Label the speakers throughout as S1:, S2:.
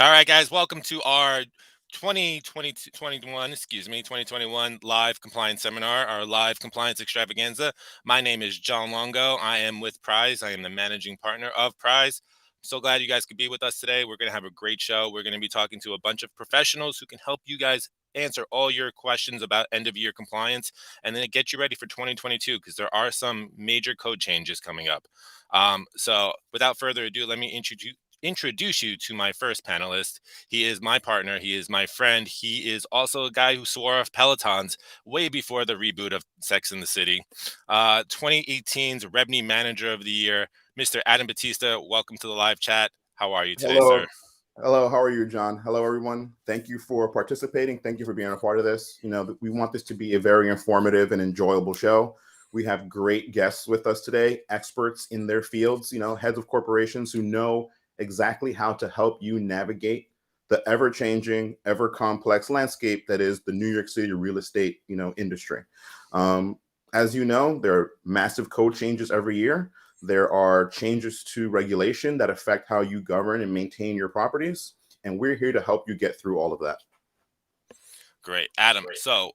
S1: All right, guys, welcome to our 2021 live compliance seminar, our live compliance extravaganza. My name is John Longo. I am with Prise. I am the managing partner of Prise. I'm so glad you guys could be with us today. We're going to have a great show. We're going to be talking to a bunch of professionals who can help you guys answer all your questions about end of year compliance and then get you ready for 2022 because there are some major code changes coming up. So without further ado, let me introduce you to my first panelist. He is my partner. He is my friend. He is also a guy who swore off Pelotons way before the reboot of Sex and the City. 2018's Rebney Manager of the Year, Mr. Adam Batista. Welcome to the live chat. How are you today,
S2: Hello.
S1: sir?
S2: Hello. How are you, John? Hello, everyone. Thank you for participating. Thank you for being a part of this. We want this to be a very informative and enjoyable show. We have great guests with us today, experts in their fields, heads of corporations who know exactly how to help you navigate the ever-changing, ever-complex landscape that is the New York City real estate, industry. As you know, there are massive code changes every year. There are changes to regulation that affect how you govern and maintain your properties. And we're here to help you get through all of that.
S1: Great. Adam, so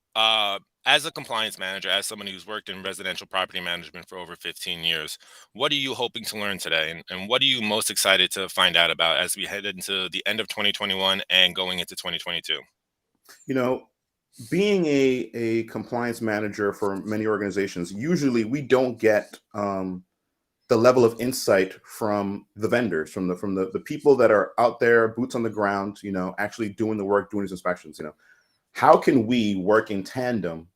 S1: as a compliance manager, as somebody who's worked in residential property management for over 15 years, what are you hoping to learn today? And what are you most excited to find out about as we head into the end of 2021 and going into 2022?
S2: Being a compliance manager for many organizations, usually we don't get the level of insight from the vendors, from the people that are out there, boots on the ground, actually doing the work, doing these inspections. How can we work in tandem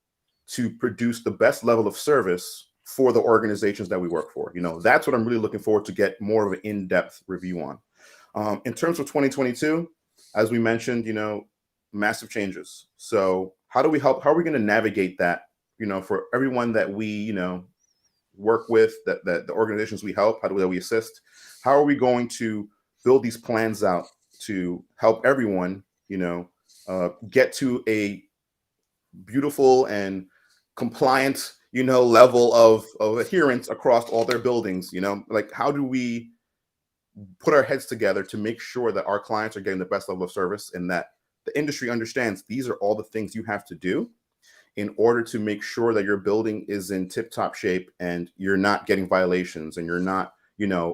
S2: to produce the best level of service for the organizations that we work for? That's what I'm really looking forward to get more of an in-depth review on. In terms of 2022, as we mentioned, massive changes. So how are we going to navigate that, for everyone that we, work with, that the organizations we help, that we assist? How are we going to build these plans out to help everyone, get to a beautiful and compliant, level of adherence across all their buildings? Like, how do we put our heads together to make sure that our clients are getting the best level of service and that the industry understands these are all the things you have to do in order to make sure that your building is in tip-top shape and you're not getting violations and you're not,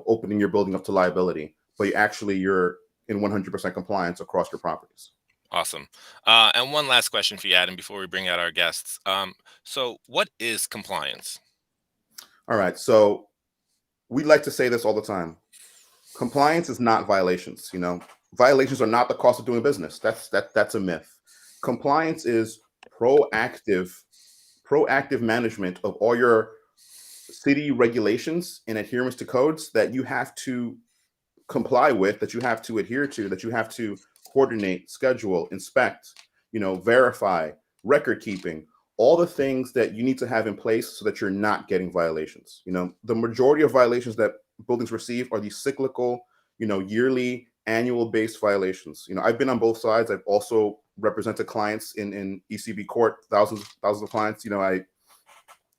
S2: opening your building up to liability, but you're in 100% compliance across your properties.
S1: Awesome. And one last question for you, Adam, before we bring out our guests. So what is compliance?
S2: All right. So we like to say this all the time. Compliance is not violations. Violations are not the cost of doing business. That's a myth. Compliance is proactive management of all your city regulations and adherence to codes that you have to comply with, that you have to adhere to, that you have to coordinate, schedule, inspect, verify, record keeping, all the things that you need to have in place so that you're not getting violations. The majority of violations that buildings receive are these cyclical, yearly, annual based violations. I've been on both sides. I've also represented clients in ECB court, thousands of clients. I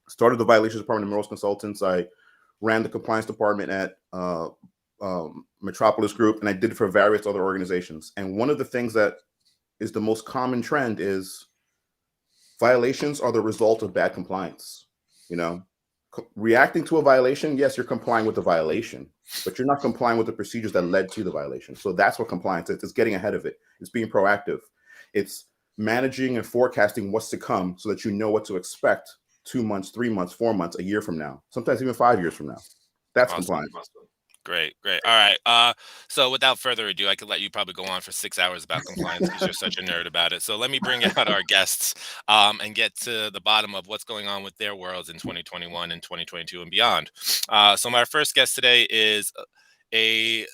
S2: started the violations department in Merrill's Consultants. I ran the compliance department at Metropolis Group, and I did it for various other organizations. And one of the things that is the most common trend is violations are the result of bad compliance. Reacting to a violation, yes, you're complying with the violation, but you're not complying with the procedures that led to the violation. So that's what compliance is. It's getting ahead of it. It's being proactive. It's managing and forecasting what's to come so that you know what to expect 2 months, 3 months, 4 months, a year from now, sometimes even 5 years from now. That's
S1: Awesome.
S2: compliance.
S1: Great. All right. So without further ado, I could let you probably go on for 6 hours about compliance because you're such a nerd about it. So let me bring out our guests and get to the bottom of what's going on with their worlds in 2021 and 2022 and beyond. So my first guest today is a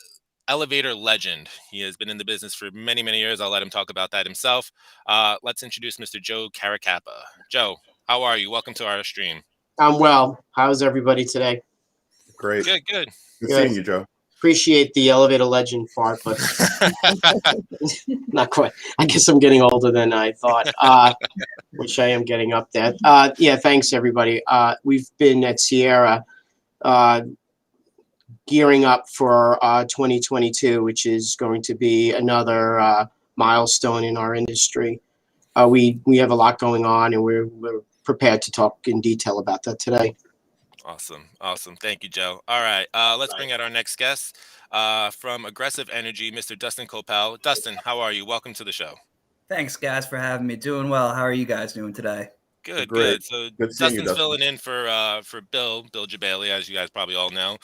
S1: elevator legend. He has been in the business for many, many years. I'll let him talk about that himself. Let's introduce Mr. Joe Caracappa. Joe, how are you? Welcome to our stream.
S3: I'm well. How's everybody today?
S2: Great.
S1: Good.
S2: Good seeing you, Joe.
S3: Appreciate the elevator legend part, but not quite. I guess I'm getting older than I thought, which I am getting up there. Yeah, thanks, everybody. We've been at Sierra gearing up for 2022, which is going to be another milestone in our industry. We have a lot going on, and we're prepared to talk in detail about that today.
S1: Awesome. Thank you, Joe. All right, let's bring out our next guest from Aggressive Energy, Mr. Dustin Copel. Dustin, how are you? Welcome to the show.
S4: Thanks, guys, for having me. Doing well. How are you guys doing today?
S1: Good,
S2: Great.
S1: good. So
S2: Good seeing you,
S1: Dustin's
S2: Dustin.
S1: filling in for Bill Jabali, as you guys probably all know.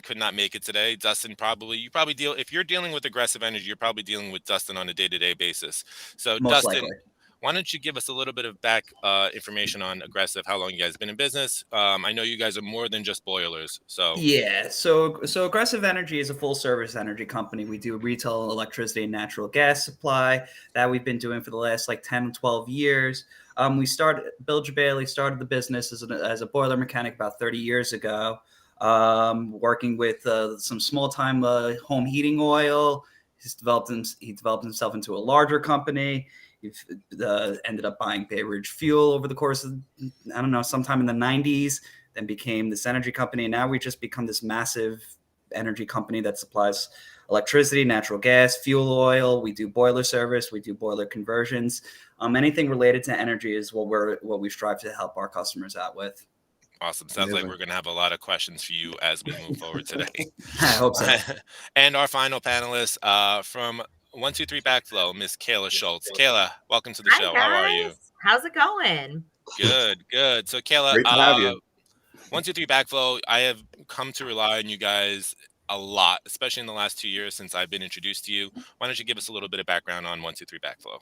S1: Could not make it today. Dustin you probably deal if you're dealing with Aggressive Energy, you're probably dealing with Dustin on a day-to-day basis. So
S4: Most
S1: Dustin,
S4: likely.
S1: why don't you give us a little bit of back information on Aggressive, how long you guys been in business? I know you guys are more than just boilers. So
S4: Yeah. So Aggressive Energy is a full service energy company. We do retail electricity and natural gas supply that we've been doing for the last like 10, 12 years. Bill Jabali started the business as a boiler mechanic about 30 years ago, working with some small time home heating oil. He developed himself into a larger company. He ended up buying Bay Ridge Fuel over the course of, I don't know, sometime in the 90s, then became this energy company. And now we just become this massive energy company that supplies electricity, natural gas, fuel oil. We do boiler service. We do boiler conversions. Anything related to energy is what we strive to help our customers out with.
S1: awesome. Sounds like we're going to have a lot of questions for you as we move forward today.
S4: I hope so.
S1: And our final panelist from 123 Backflow, Miss Kayla Schultz. Kayla, welcome to the show.
S5: Hi,
S1: How are you?
S5: How's it going?
S1: Good. So Kayla,
S2: Great to have you.
S1: 123 Backflow, I have come to rely on you guys a lot, especially in the last 2 years since I've been introduced to you. Why don't you give us a little bit of background on 123 Backflow?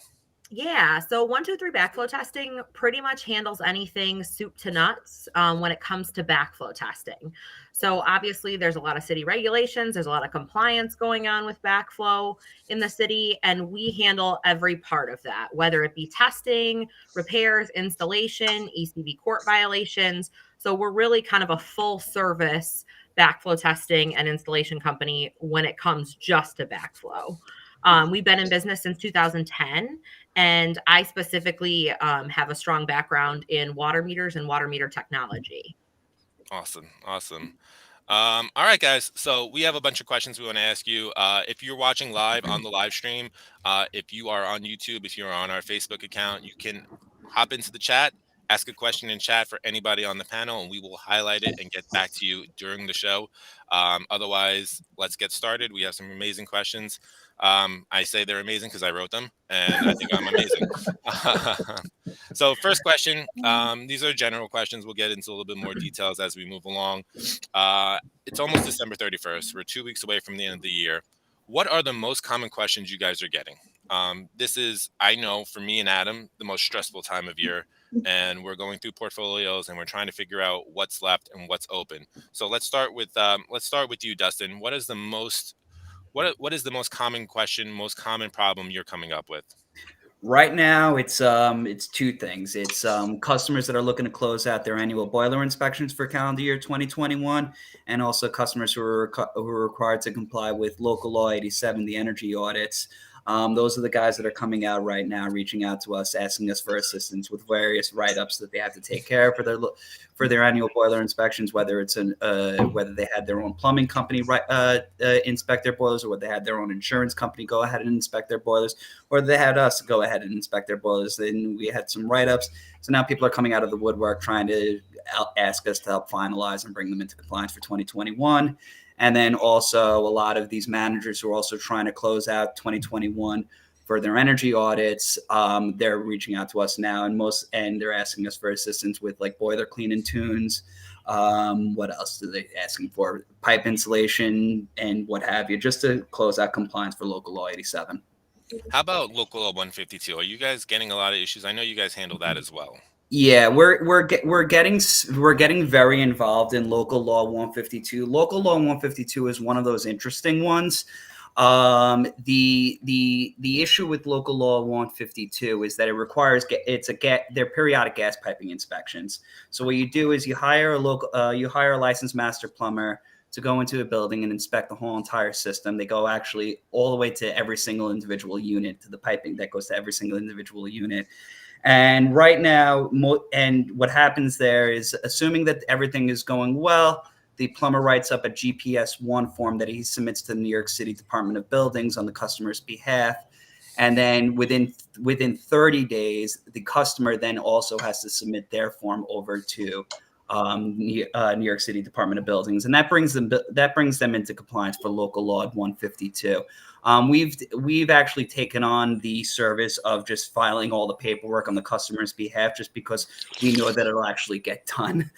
S5: Yeah, so 123 backflow testing pretty much handles anything soup to nuts when it comes to backflow testing. So obviously there's a lot of city regulations, there's a lot of compliance going on with backflow in the city, and we handle every part of that, whether it be testing, repairs, installation, ECB court violations. So we're really kind of a full service backflow testing and installation company when it comes just to backflow. We've been in business since 2010, and I specifically have a strong background in water meters and water meter technology.
S1: Awesome. All right, guys. So we have a bunch of questions we want to ask you. If you're watching live on the live stream, if you are on YouTube, if you're on our Facebook account, you can hop into the chat, ask a question in chat for anybody on the panel, and we will highlight it and get back to you during the show. Otherwise, let's get started. We have some amazing questions. I say they're amazing because I wrote them, and I think I'm amazing. So first question, these are general questions. We'll get into a little bit more details as we move along. It's almost December 31st. We're 2 weeks away from the end of the year. What are the most common questions you guys are getting? This is, I know, for me and Adam, the most stressful time of year, and we're going through portfolios and we're trying to figure out what's left and what's open. So let's start with you, Dustin. What is the most common question, most common problem you're coming up with?
S4: Right now, it's two things. It's customers that are looking to close out their annual boiler inspections for calendar year 2021, and also customers who are required to comply with local law 87, the energy audits. Those are the guys that are coming out right now, reaching out to us, asking us for assistance with various write-ups that they have to take care of for their annual boiler inspections, whether it's whether they had their own plumbing company inspect their boilers, or whether they had their own insurance company go ahead and inspect their boilers, or they had us go ahead and inspect their boilers. Then we had some write-ups. So now people are coming out of the woodwork trying to ask us to help finalize and bring them into compliance for 2021. And then also a lot of these managers who are also trying to close out 2021 for their energy audits. They're reaching out to us now, and they're asking us for assistance with like boiler clean and tunes. What else are they asking for? Pipe insulation and what have you, just to close out compliance for local law 87.
S1: How about local law 152? Are you guys getting a lot of issues? I know you guys handle that as well.
S4: Yeah, we're getting very involved in local law 152. Local law 152 is one of those interesting ones. The issue with local law 152 is that it requires they're periodic gas piping inspections. So what you do is you hire a licensed master plumber to go into a building and inspect the whole entire system. They go actually all the way to every single individual unit, to the piping that goes to every single individual unit. And right now, and what happens there is, assuming that everything is going well, the plumber writes up a GPS-1 form that he submits to the New York City Department of Buildings on the customer's behalf. And then within 30 days, the customer then also has to submit their form over to New York City Department of Buildings, and that brings them into compliance for local law 152. We've actually taken on the service of just filing all the paperwork on the customer's behalf, just because we know that it'll actually get done.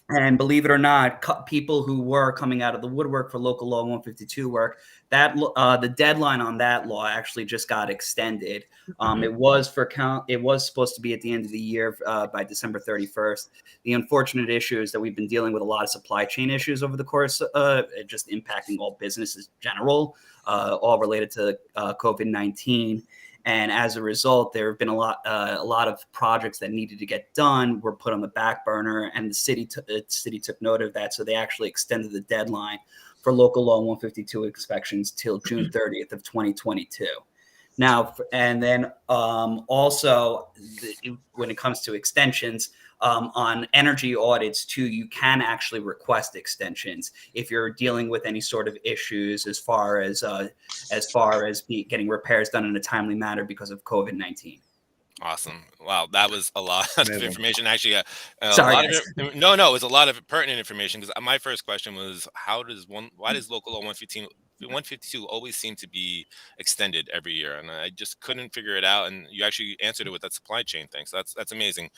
S4: And believe it or not, people who were coming out of the woodwork for local law 152 work, that the deadline on that law actually just got extended. It was supposed to be at the end of the year by December 31st. The unfortunate issue is that we've been dealing with a lot of supply chain issues over the course, just impacting all businesses in general, all related to COVID-19. And as a result, there have been a lot of projects that needed to get done were put on the back burner, and the city took note of that. So they actually extended the deadline for local law 152 inspections till June 30th of 2022. Now, and then also when it comes to extensions, on energy audits too, you can actually request extensions if you're dealing with any sort of issues as far as getting repairs done in a timely manner because of COVID-19.
S1: Awesome. Wow, that was a lot of information. Actually,
S4: Sorry,
S1: it was a lot of pertinent information, because my first question was, why does local law 152 always seem to be extended every year? And I just couldn't figure it out. And you actually answered it with that supply chain thing. So that's amazing.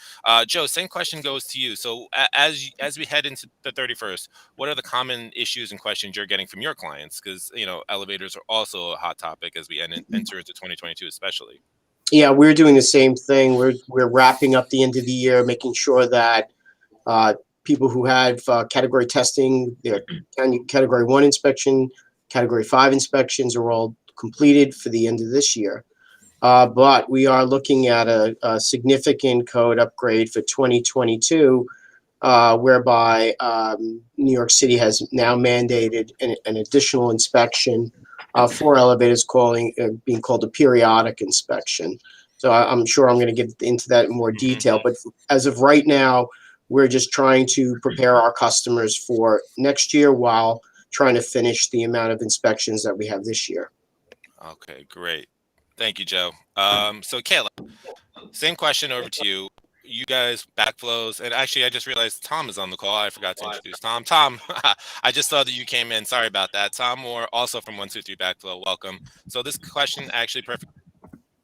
S1: Joe, same question goes to you. So as we head into the 31st, what are the common issues and questions you're getting from your clients? Because, elevators are also a hot topic as we enter into 2022, especially.
S3: Yeah, we're doing the same thing. We're wrapping up the end of the year, making sure that people who have category testing, their category 1 inspection, category 5 inspections are all completed for the end of this year. But we are looking at a significant code upgrade for 2022, whereby New York City has now mandated an additional inspection for elevators being called a periodic inspection. So I'm sure I'm going to get into that in more detail. But as of right now, we're just trying to prepare our customers for next year while trying to finish the amount of inspections that we have this year.
S1: Okay, great. Thank you, Joe. So Kayla, same question over to you. You guys, backflows, and actually I just realized Tom is on the call. I forgot to introduce Tom. Tom, I just saw that you came in. Sorry about that. Tom Moore, also from 123 Backflow. Welcome. So this question, actually perfect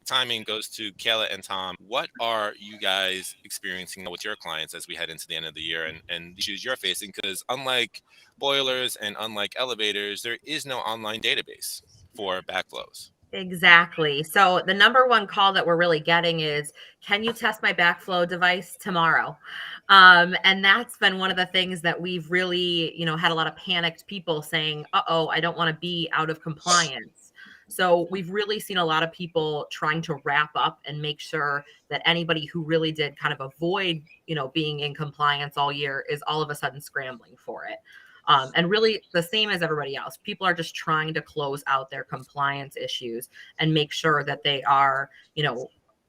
S1: timing, goes to Kayla and Tom. What are you guys experiencing with your clients as we head into the end of the year and the issues you're facing? Because unlike boilers and unlike elevators, there is no online database for backflows.
S5: Exactly. So the number one call that we're really getting is, can you test my backflow device tomorrow? And that's been one of the things that we've really, had a lot of panicked people saying, I don't want to be out of compliance. So we've really seen a lot of people trying to wrap up and make sure that anybody who really did kind of avoid, being in compliance all year is all of a sudden scrambling for it. And really the same as everybody else. People are just trying to close out their compliance issues and make sure that they are,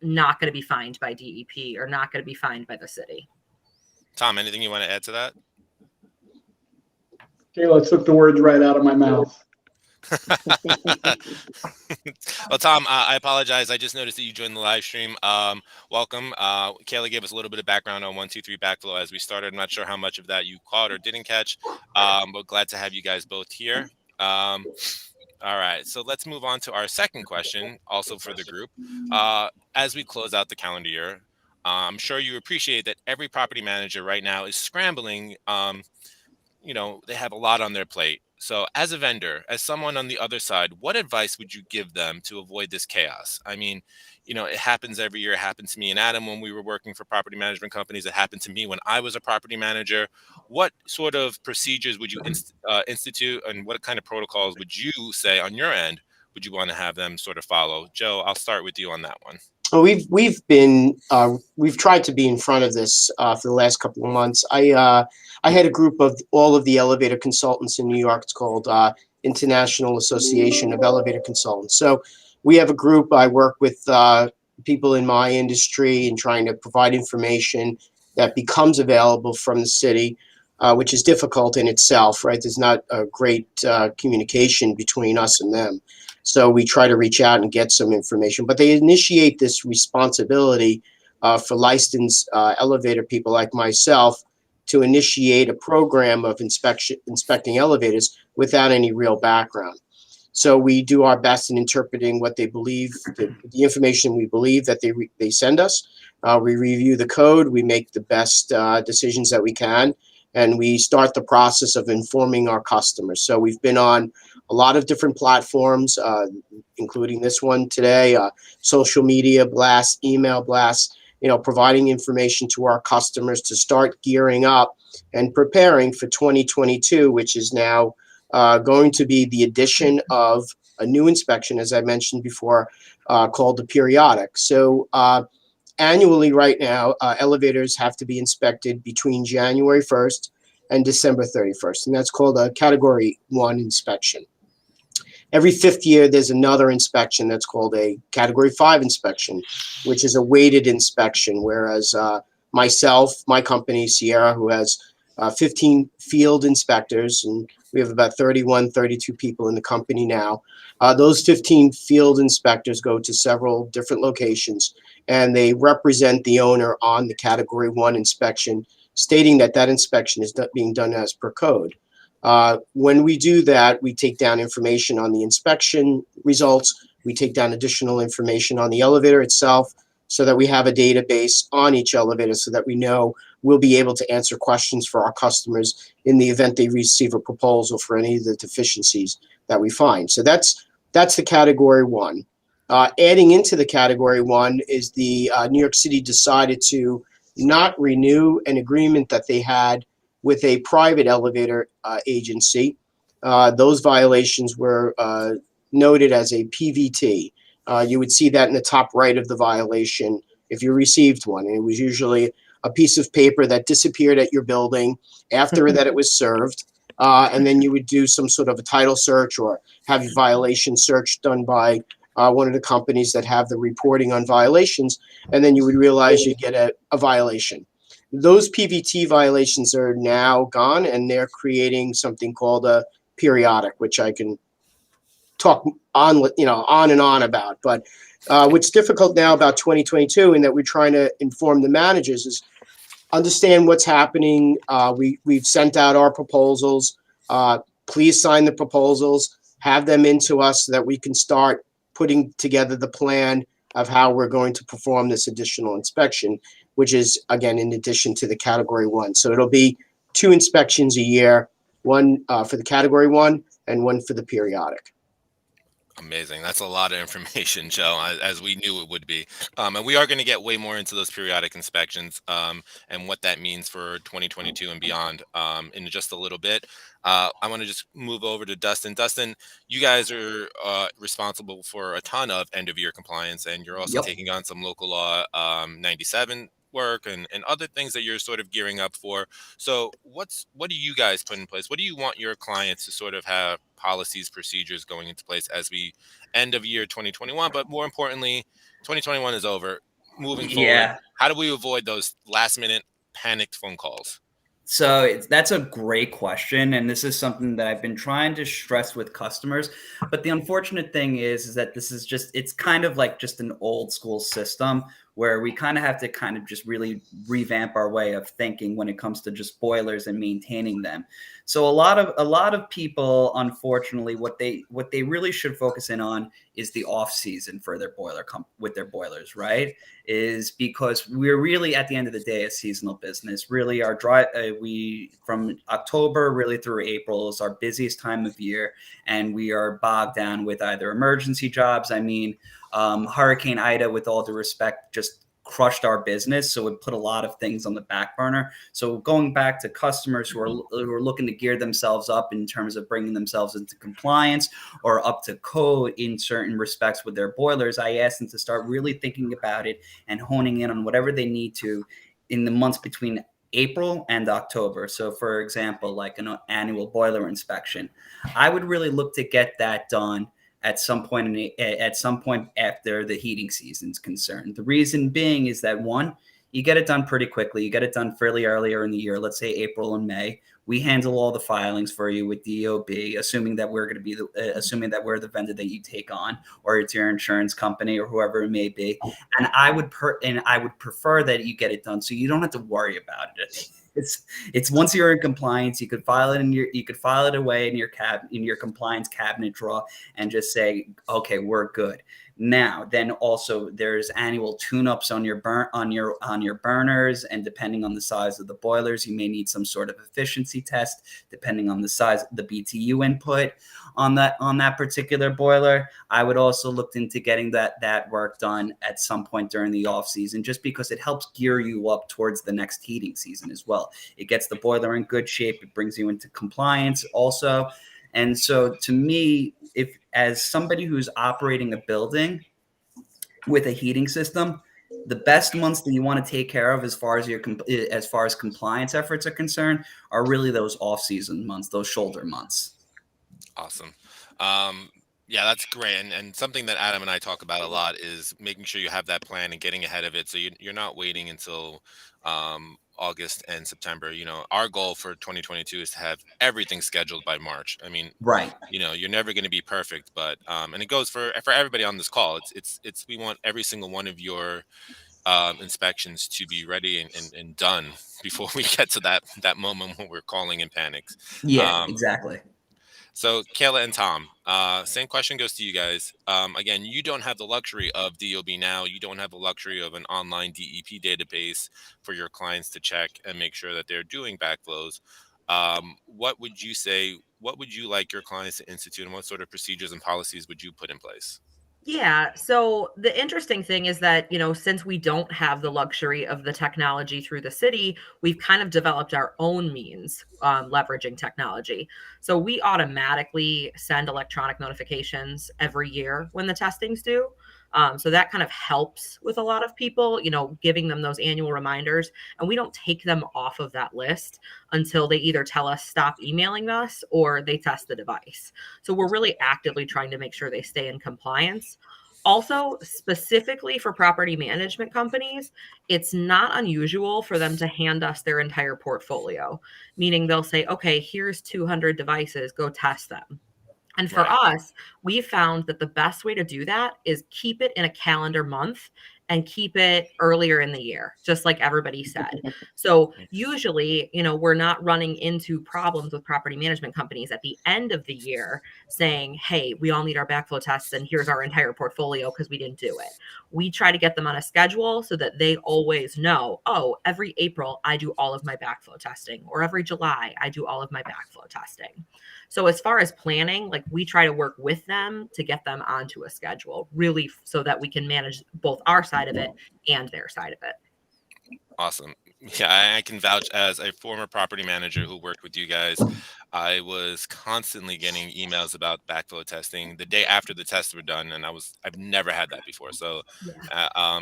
S5: not going to be fined by DEP or not going to be fined by the city.
S1: Tom, anything you want to add to that?
S6: Kayla took the words right out of my mouth.
S1: Well, Tom, I apologize. I just noticed that you joined the live stream. Welcome. Kayla gave us a little bit of background on 123 Backflow as we started. I'm not sure how much of that you caught or didn't catch, but glad to have you guys both here. All right, so let's move on to our second question, also for the group. As we close out the calendar year, I'm sure you appreciate that every property manager right now is scrambling. They have a lot on their plate. So as a vendor, as someone on the other side, what advice would you give them to avoid this chaos? I mean, it happens every year. It happened to me and Adam when we were working for property management companies. It happened to me when I was a property manager. What sort of procedures would you institute, and what kind of protocols would you say on your end would you want to have them sort of follow? Joe, I'll start with you on that one.
S3: We've tried to be in front of this for the last couple of months. I had a group of all of the elevator consultants in New York. It's called International Association of Elevator Consultants. So we have a group. I work with people in my industry and trying to provide information that becomes available from the city. which is difficult in itself, right? There's not a great communication between us and them. So we try to reach out and get some information, but they initiate this responsibility for licensed elevator people like myself to initiate a program of inspecting elevators without any real background. So we do our best in interpreting what they believe, the information we believe that they send us. We review the code, we make the best decisions that we can, and we start the process of informing our customers. So we've been on a lot of different platforms, including this one today, social media blasts, email blasts, providing information to our customers to start gearing up and preparing for 2022, which is now going to be the addition of a new inspection, as I mentioned before, called the periodic. So annually right now, elevators have to be inspected between January 1st and December 31st, and that's called a Category 1 inspection. Every 5th year, there's another inspection that's called a Category 5 inspection, which is a weighted inspection, whereas myself, my company, Sierra, who has 15 field inspectors, and we have about 31, 32 people in the company now. Those 15 field inspectors go to several different locations, and they represent the owner on the Category 1 inspection, stating that that inspection is being done as per code. When we do that, we take down information on the inspection results. We take down additional information on the elevator itself so that we have a database on each elevator so that we know we'll be able to answer questions for our customers in the event they receive a proposal for any of the deficiencies that we find. So that's the Category 1. Adding into the Category 1 is the New York City decided to not renew an agreement that they had with a private elevator agency. Those violations were noted as a PVT. You would see that in the top right of the violation if you received one. And it was usually a piece of paper that disappeared at your building after that it was served. And then you would do some sort of a title search or have a violation search done by one of the companies that have the reporting on violations. And then you would realize you get a violation. Those PVT violations are now gone, and they're creating something called a periodic, which I can talk on and on about. But what's difficult now about 2022, and that we're trying to inform the managers, is understand what's happening. We've sent out our proposals. Please sign the proposals, have them into us so that we can start putting together the plan of how we're going to perform this additional inspection, which is, again, in addition to the Category 1. So it'll be 2 inspections a year, one for the Category 1 and one for the periodic.
S1: Amazing. That's a lot of information, Joe, as we knew it would be. And we are going to get way more into those periodic inspections and what that means for 2022 and beyond in just a little bit. I want to just move over to Dustin. Dustin, you guys are responsible for a ton of end-of-year compliance, and you're also taking on some local law 97 work and other things that you're sort of gearing up for. So what do you guys put in place? What do you want your clients to sort of have policies, procedures going into place as we end of year 2021, but more importantly, 2021 is over. Moving forward, how do we avoid those last minute panicked phone calls?
S4: So that's a great question, and this is something that I've been trying to stress with customers. But the unfortunate thing is that this is it's kind of like just an old school system where we kind of have to kind of just really revamp our way of thinking when it comes to just boilers and maintaining them. So a lot of people, unfortunately, what they really should focus in on is the off season for their with their boilers, right? Is because we're really at the end of the day a seasonal business. Really, our we from October really through April is our busiest time of year, and we are bogged down with either emergency jobs. I mean, Hurricane Ida, with all due respect, just crushed our business, so it put a lot of things on the back burner. So going back to customers who are looking to gear themselves up in terms of bringing themselves into compliance or up to code in certain respects with their boilers, I asked them to start really thinking about it and honing in on whatever they need to in the months between April and October. So for example, like an annual boiler inspection, I would really look to get that done at some point after the heating season's concerned. The reason being is that, one, you get it done pretty quickly. You get it done fairly earlier in the year, let's say April and May. We handle all the filings for you with DOB, assuming that we're the vendor that you take on, or it's your insurance company or whoever it may be. And I would prefer that you get it done so you don't have to worry about it. It's once you're in compliance, you could file it away in your compliance cabinet drawer and just say, okay, we're good. Now, then also there's annual tune-ups on your burners, and depending on the size of the boilers, you may need some sort of efficiency test depending on the size of the BTU input on that particular boiler. I would also look into getting that work done at some point during the off season, just because it helps gear you up towards the next heating season as well. It gets the boiler in good shape. It brings you into compliance also. And so to me, if as somebody who's operating a building with a heating system, the best months that you want to take care of as far as compliance efforts are concerned are really those off-season months, those shoulder months.
S1: Awesome. Yeah, that's great. And something that Adam and I talk about a lot is making sure you have that plan and getting ahead of it. So you're not waiting until August and September. Our goal for 2022 is to have everything scheduled by March. I mean,
S4: right.
S1: You're never going to be perfect, but and it goes for everybody on this call. It's we want every single one of your inspections to be ready and done before we get to that moment when we're calling in panics.
S4: Yeah, exactly.
S1: So Kayla and Tom, same question goes to you guys. Again, you don't have the luxury of DOB now. You don't have the luxury of an online DEP database for your clients to check and make sure that they're doing backflows. What would you say? What would you like your clients to institute, and what sort of procedures and policies would you put in place?
S5: Yeah. So the interesting thing is that, since we don't have the luxury of the technology through the city, we've kind of developed our own means leveraging technology. So we automatically send electronic notifications every year when the testings due. So that kind of helps with a lot of people, giving them those annual reminders. And we don't take them off of that list until they either tell us stop emailing us or they test the device. So we're really actively trying to make sure they stay in compliance. Also, specifically for property management companies, it's not unusual for them to hand us their entire portfolio, meaning they'll say, okay, here's 200 devices, go test them. And for us, we found that the best way to do that is keep it in a calendar month and keep it earlier in the year, just like everybody said. So usually, we're not running into problems with property management companies at the end of the year saying, hey, we all need our backflow tests and here's our entire portfolio because we didn't do it. We try to get them on a schedule so that they always know, oh, every April I do all of my backflow testing, or every July I do all of my backflow testing. So as far as planning, we try to work with them to get them onto a schedule, really, so that we can manage both our side of it and their side of it.
S1: Awesome. Yeah, I can vouch as a former property manager who worked with you guys. I was constantly getting emails about backflow testing the day after the tests were done, and I've never had that before. So,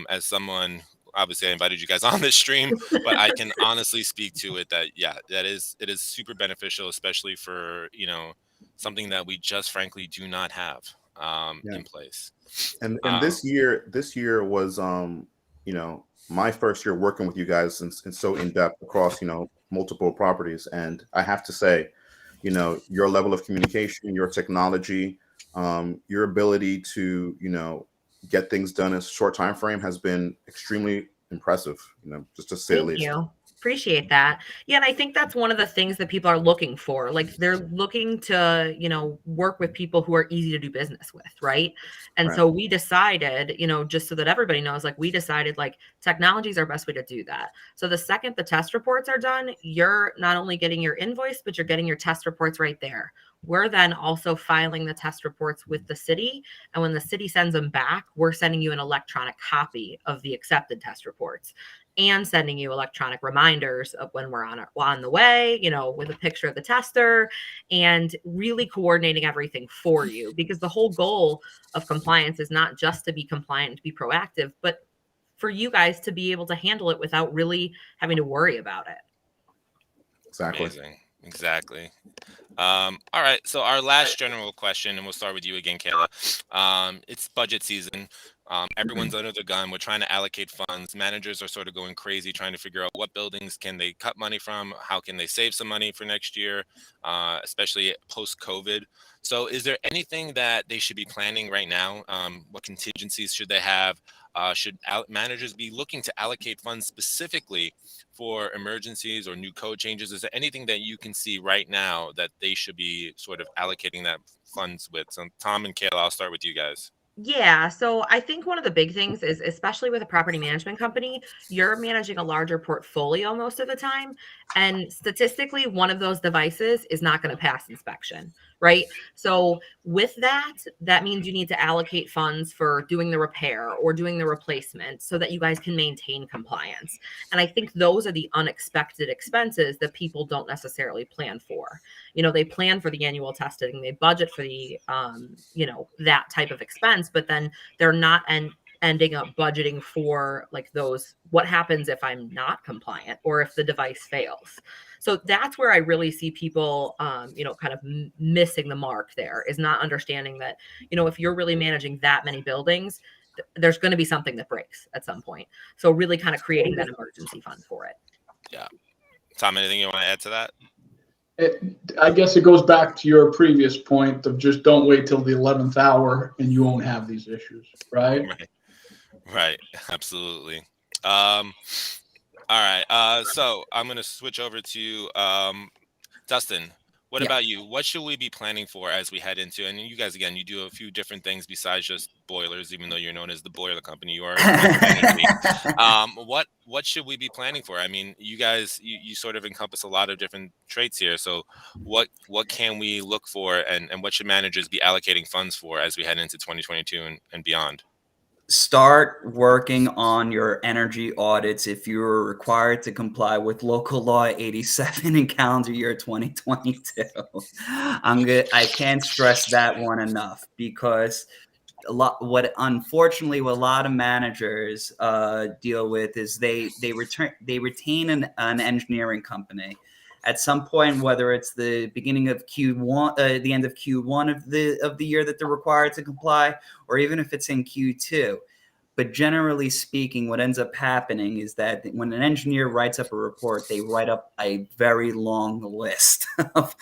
S1: as someone, obviously I invited you guys on this stream, but I can honestly speak to it that it is super beneficial, especially for something that we just frankly do not have in place.
S2: And this year was my first year working with you guys and so in depth across multiple properties, and I have to say, your level of communication, your technology, your ability to get things done in a short time frame has been extremely impressive, just to say the least.
S5: Thank you. Appreciate that. Yeah, and I think that's one of the things that people are looking for. They're looking to, work with people who are easy to do business with, right? And so we decided, just so that everybody knows, we decided technology is our best way to do that. So the second the test reports are done, you're not only getting your invoice, but you're getting your test reports right there. We're then also filing the test reports with the city. And when the city sends them back, we're sending you an electronic copy of the accepted test reports and sending you electronic reminders of when we're on the way, with a picture of the tester, and really coordinating everything for you. Because the whole goal of compliance is not just to be compliant, to be proactive, but for you guys to be able to handle it without really having to worry about it.
S2: Exactly.
S1: Amazing. Exactly. All right. So our last general question, and we'll start with you again, Kayla. It's budget season. Everyone's under the gun. We're trying to allocate funds. Managers are sort of going crazy trying to figure out what buildings can they cut money from, how can they save some money for next year, especially post-COVID. So is there anything that they should be planning right now? What contingencies should they have? Should managers be looking to allocate funds specifically for emergencies or new code changes? Is there anything that you can see right now that they should be sort of allocating that funds with? So Tom and Kayla, I'll start with you guys.
S5: Yeah, so I think one of the big things is, especially with a property management company, you're managing a larger portfolio most of the time. And statistically, one of those devices is not going to pass inspection, right? So with that, that means you need to allocate funds for doing the repair or doing the replacement so that you guys can maintain compliance. And I think those are the unexpected expenses that people don't necessarily plan for. They plan for the annual testing, they budget for the, that type of expense, but then they're not ending up budgeting for like those, what happens if I'm not compliant or if the device fails. So that's where I really see people, kind of missing the mark there, is not understanding that, if you're really managing that many buildings, there's going to be something that breaks at some point. So really kind of creating that emergency fund for it.
S1: Yeah. Tom, anything you want to add to that?
S6: I guess it goes back to your previous point of just don't wait till the 11th hour and you won't have these issues, right?
S1: Right. Absolutely. All right. So I'm going to switch over to Dustin. What about you? What should we be planning for as we head into, and you guys, again, you do a few different things besides just boilers, even though you're known as the boiler company, you are energy. What should we be planning for? I mean, you guys, you sort of encompass a lot of different traits here. So what can we look for, and what should managers be allocating funds for as we head into 2022 and beyond?
S4: Start working on your energy audits if you're required to comply with local law 87 in calendar year 2022. I can't stress that one enough, because unfortunately what a lot of managers deal with is they retain an engineering company at some point, whether it's the beginning of Q1, the end of Q1 of the year that they're required to comply, or even if it's in Q2. But generally speaking, what ends up happening is that when an engineer writes up a report, they write up a very long list of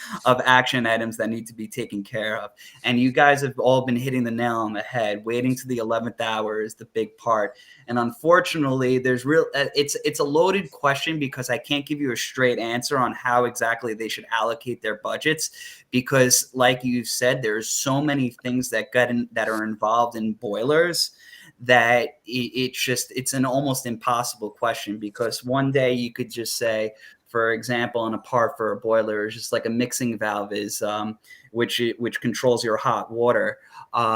S4: action items that need to be taken care of. And you guys have all been hitting the nail on the head. Waiting to the 11th hour is the big part. And unfortunately, it's a loaded question, because I can't give you a straight answer on how exactly they should allocate their budgets, because like you said, there's so many things that are involved in boilers that it's an almost impossible question. Because one day you could just say, for example, a part for a boiler is just like a mixing valve is which controls your hot water.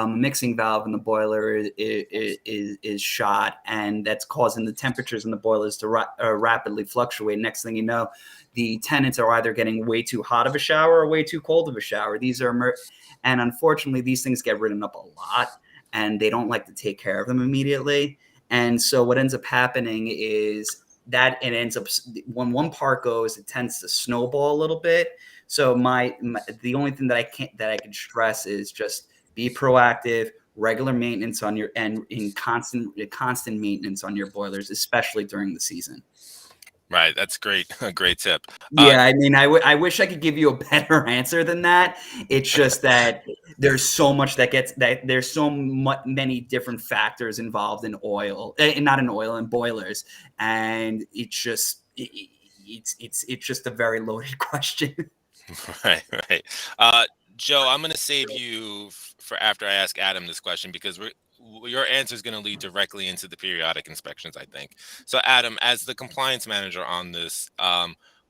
S4: Mixing valve in the boiler is shot, and that's causing the temperatures in the boilers to rapidly fluctuate. Next thing you know, the tenants are either getting way too hot of a shower or way too cold of a shower. And unfortunately, these things get written up a lot, and they don't like to take care of them immediately. And so what ends up happening is that it ends up, when one part goes, it tends to snowball a little bit. So the only thing that I can stress is just be proactive, regular maintenance on your, and in constant maintenance on your boilers, especially during the season.
S1: Right. That's great. A great tip.
S4: Yeah. I mean, I wish I could give you a better answer than that. It's just that there's so much there's so many different factors involved in in boilers. And it's just a very loaded question.
S1: Right. Joe, I'm going to save you for after I ask Adam this question, because your answer is going to lead directly into the periodic inspections, I think. So Adam, as the compliance manager on this,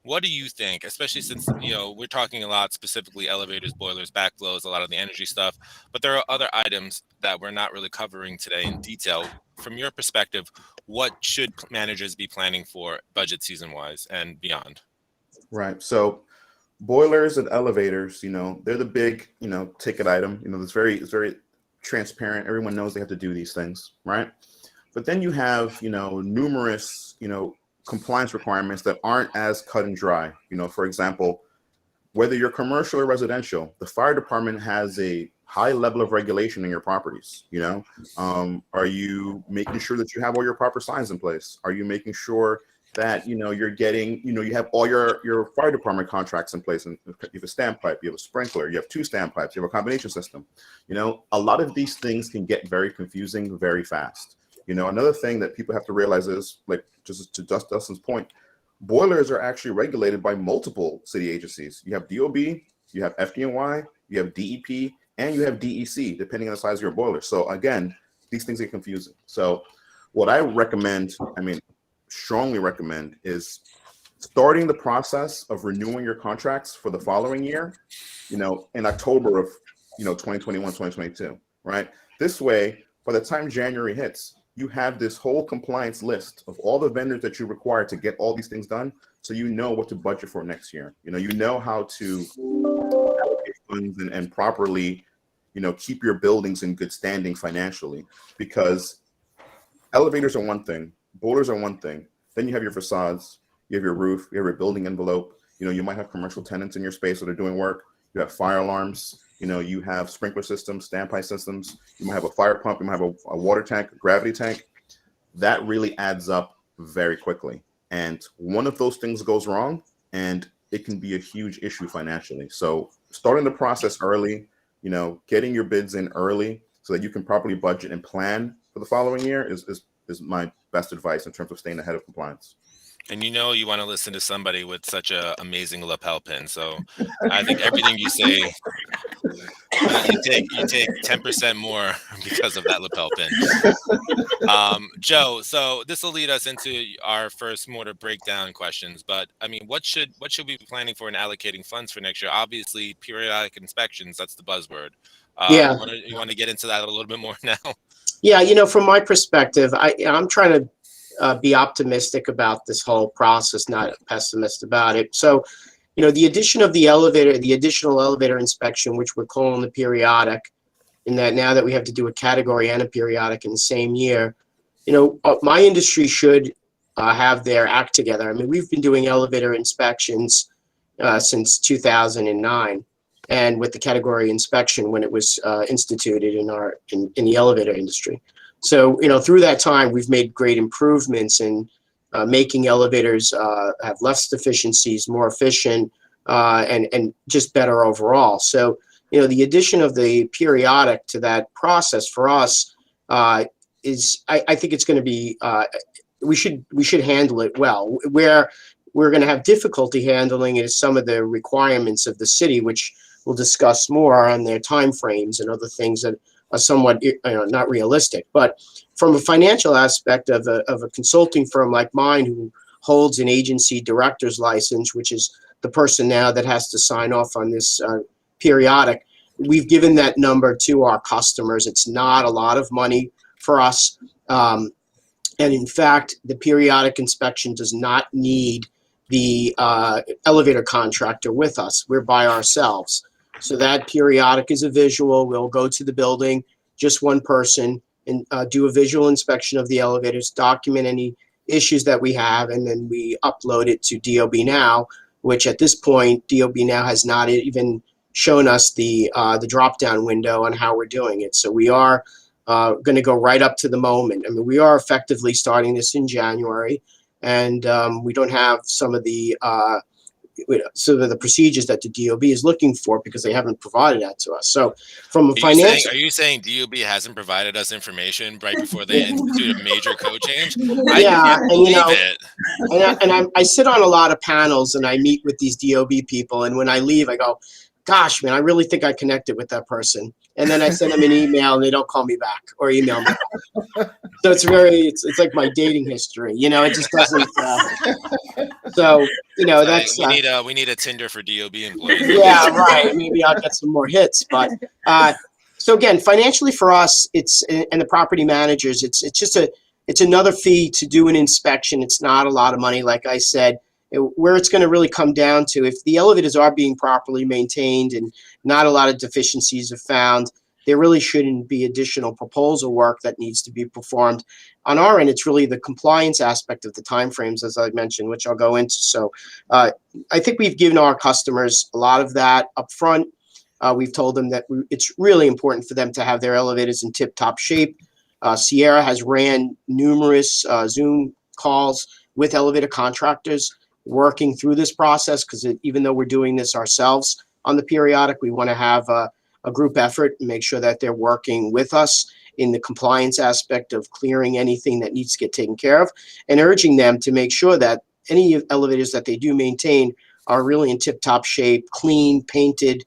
S1: what do you think, especially since, we're talking a lot specifically elevators, boilers, backflows, a lot of the energy stuff, but there are other items that we're not really covering today in detail. From your perspective, what should managers be planning for budget season wise and beyond?
S2: Right. So boilers and elevators, they're the big, ticket item. It's very transparent. Everyone knows they have to do these things, right? But then you have, numerous, compliance requirements that aren't as cut and dry. For example, whether you're commercial or residential, the fire department has a high level of regulation in your properties? You know, are you making sure that you have all your proper signs in place? Are you making sure that, you know, you're getting, you know, you have all your fire department contracts in place, and you have a standpipe, you have a sprinkler, you have 2 standpipes, you have a combination system. You know, a lot of these things can get very confusing very fast. You know, another thing that people have to realize is, like, just to Dustin's point, boilers are actually regulated by multiple city agencies. You have DOB, you have FDNY, you have DEP, and you have DEC, depending on the size of your boiler. So again, these things get confusing. So what I recommend, I mean, strongly recommend, is starting the process of renewing your contracts for the following year, you know, in October of, you know, 2021, 2022, right? This way, by the time January hits, you have this whole compliance list of all the vendors that you require to get all these things done. So you know what to budget for next year. You know how to allocate funds and properly, you know, keep your buildings in good standing financially, because elevators are one thing, boilers are one thing. Then you have your facades, you have your roof, you have your building envelope. You know, you might have commercial tenants in your space that are doing work. You have fire alarms. You know, you have sprinkler systems, standpipe systems. You might have a fire pump. You might have a water tank, a gravity tank. That really adds up very quickly. And one of those things goes wrong, and it can be a huge issue financially. So starting the process early, you know, getting your bids in early so that you can properly budget and plan for the following year is my best advice in terms of staying ahead of compliance.
S1: And you know, you want to listen to somebody with such an amazing lapel pin. So I think everything you say, you take 10% more because of that lapel pin. Joe, so this will lead us into our first mortar breakdown questions. But I mean, what should we be planning for in allocating funds for next year? Obviously, periodic inspections, that's the buzzword.
S3: Yeah.
S1: You want to get into that a little bit more now?
S3: Yeah, you know, from my perspective, I'm trying to be optimistic about this whole process, not a pessimist about it. So, you know, the additional elevator inspection, which we're calling the periodic, in that now that we have to do a category and a periodic in the same year, you know, my industry should have their act together. I mean, we've been doing elevator inspections since 2009. And with the category inspection when it was instituted in the elevator industry. So, you know, through that time, we've made great improvements in making elevators have less deficiencies, more efficient, and just better overall. So, you know, the addition of the periodic to that process for us is, I think it's going to be, we should handle it well. Where we're going to have difficulty handling it is some of the requirements of the city, which we'll discuss more on their timeframes and other things that are somewhat, you know, not realistic. But from a financial aspect of a consulting firm like mine, who holds an agency director's license, which is the person now that has to sign off on this periodic, we've given that number to our customers. It's not a lot of money for us. And in fact, the periodic inspection does not need the elevator contractor with us. We're by ourselves. So that periodic is a visual. We'll go to the building, just one person, and do a visual inspection of the elevators, document any issues that we have, and then we upload it to DOB Now, which at this point, DOB Now has not even shown us the drop-down window on how we're doing it. So we are going to go right up to the moment. I mean, we are effectively starting this in January, and we don't have some of the procedures that the DOB is looking for because they haven't provided that to us. So from a financial...
S1: Are you saying DOB hasn't provided us information right before they institute a major code change?
S3: Yeah,
S1: I can't believe it.
S3: I sit on a lot of panels and I meet with these DOB people, and when I leave, I go, gosh, man, I really think I connected with that person. And then I send them an email and they don't call me back or email me back. So it's like my dating history, you know, it just doesn't. So, you know, that's.
S1: We need a Tinder for DOB employees.
S3: Yeah, right. Maybe I'll get some more hits. But so again, financially for us, and the property managers, it's another fee to do an inspection. It's not a lot of money, like I said. Where it's going to really come down to, if the elevators are being properly maintained and not a lot of deficiencies are found, there really shouldn't be additional proposal work that needs to be performed. On our end, it's really the compliance aspect of the timeframes, as I mentioned, which I'll go into. So I think we've given our customers a lot of that up front. We've told them that it's really important for them to have their elevators in tip-top shape. Sierra has ran numerous Zoom calls with elevator contractors working through this process, because even though we're doing this ourselves on the periodic, we want to have a group effort and make sure that they're working with us in the compliance aspect of clearing anything that needs to get taken care of, and urging them to make sure that any elevators that they do maintain are really in tip-top shape, clean, painted,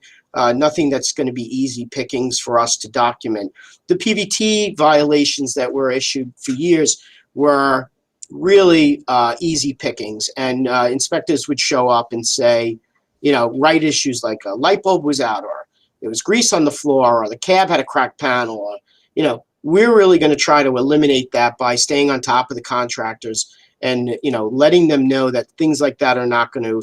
S3: nothing that's going to be easy pickings for us to document. The PVT violations that were issued for years were really easy pickings, and inspectors would show up and say, write issues like a light bulb was out, or there was grease on the floor, or the cab had a cracked panel, or, we're really going to try to eliminate that by staying on top of the contractors and, letting them know that things like that are not going to,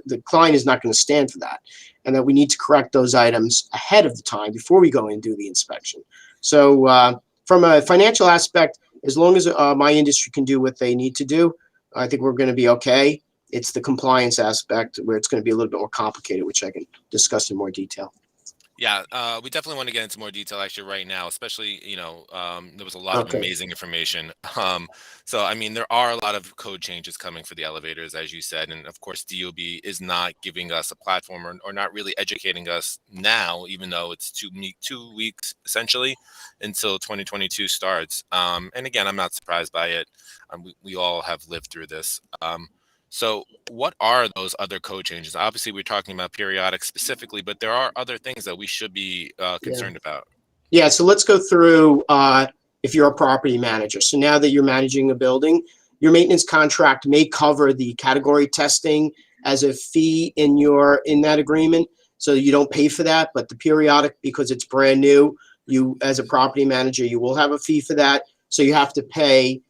S3: the client is not going to stand for that, and that we need to correct those items ahead of the time before we go and do the inspection. So from a financial aspect, as long as my industry can do what they need to do, I think we're going to be okay. It's the compliance aspect where it's going to be a little bit more complicated, which I can discuss in more detail.
S1: Yeah, we definitely want to get into more detail actually right now, especially, there was a lot of amazing information. So, I mean, there are a lot of code changes coming for the elevators, as you said. And of course, DOB is not giving us a platform or not really educating us now, even though it's 2 weeks essentially until 2022 starts. And again, I'm not surprised by it. We all have lived through this. So what are those other code changes? Obviously, we're talking about periodic specifically, but there are other things that we should be concerned about.
S3: Yeah, so let's go through if you're a property manager. So now that you're managing a building, your maintenance contract may cover the category testing as a fee in that agreement. So you don't pay for that, but the periodic, because it's brand new, you as a property manager, you will have a fee for that. So you have to pay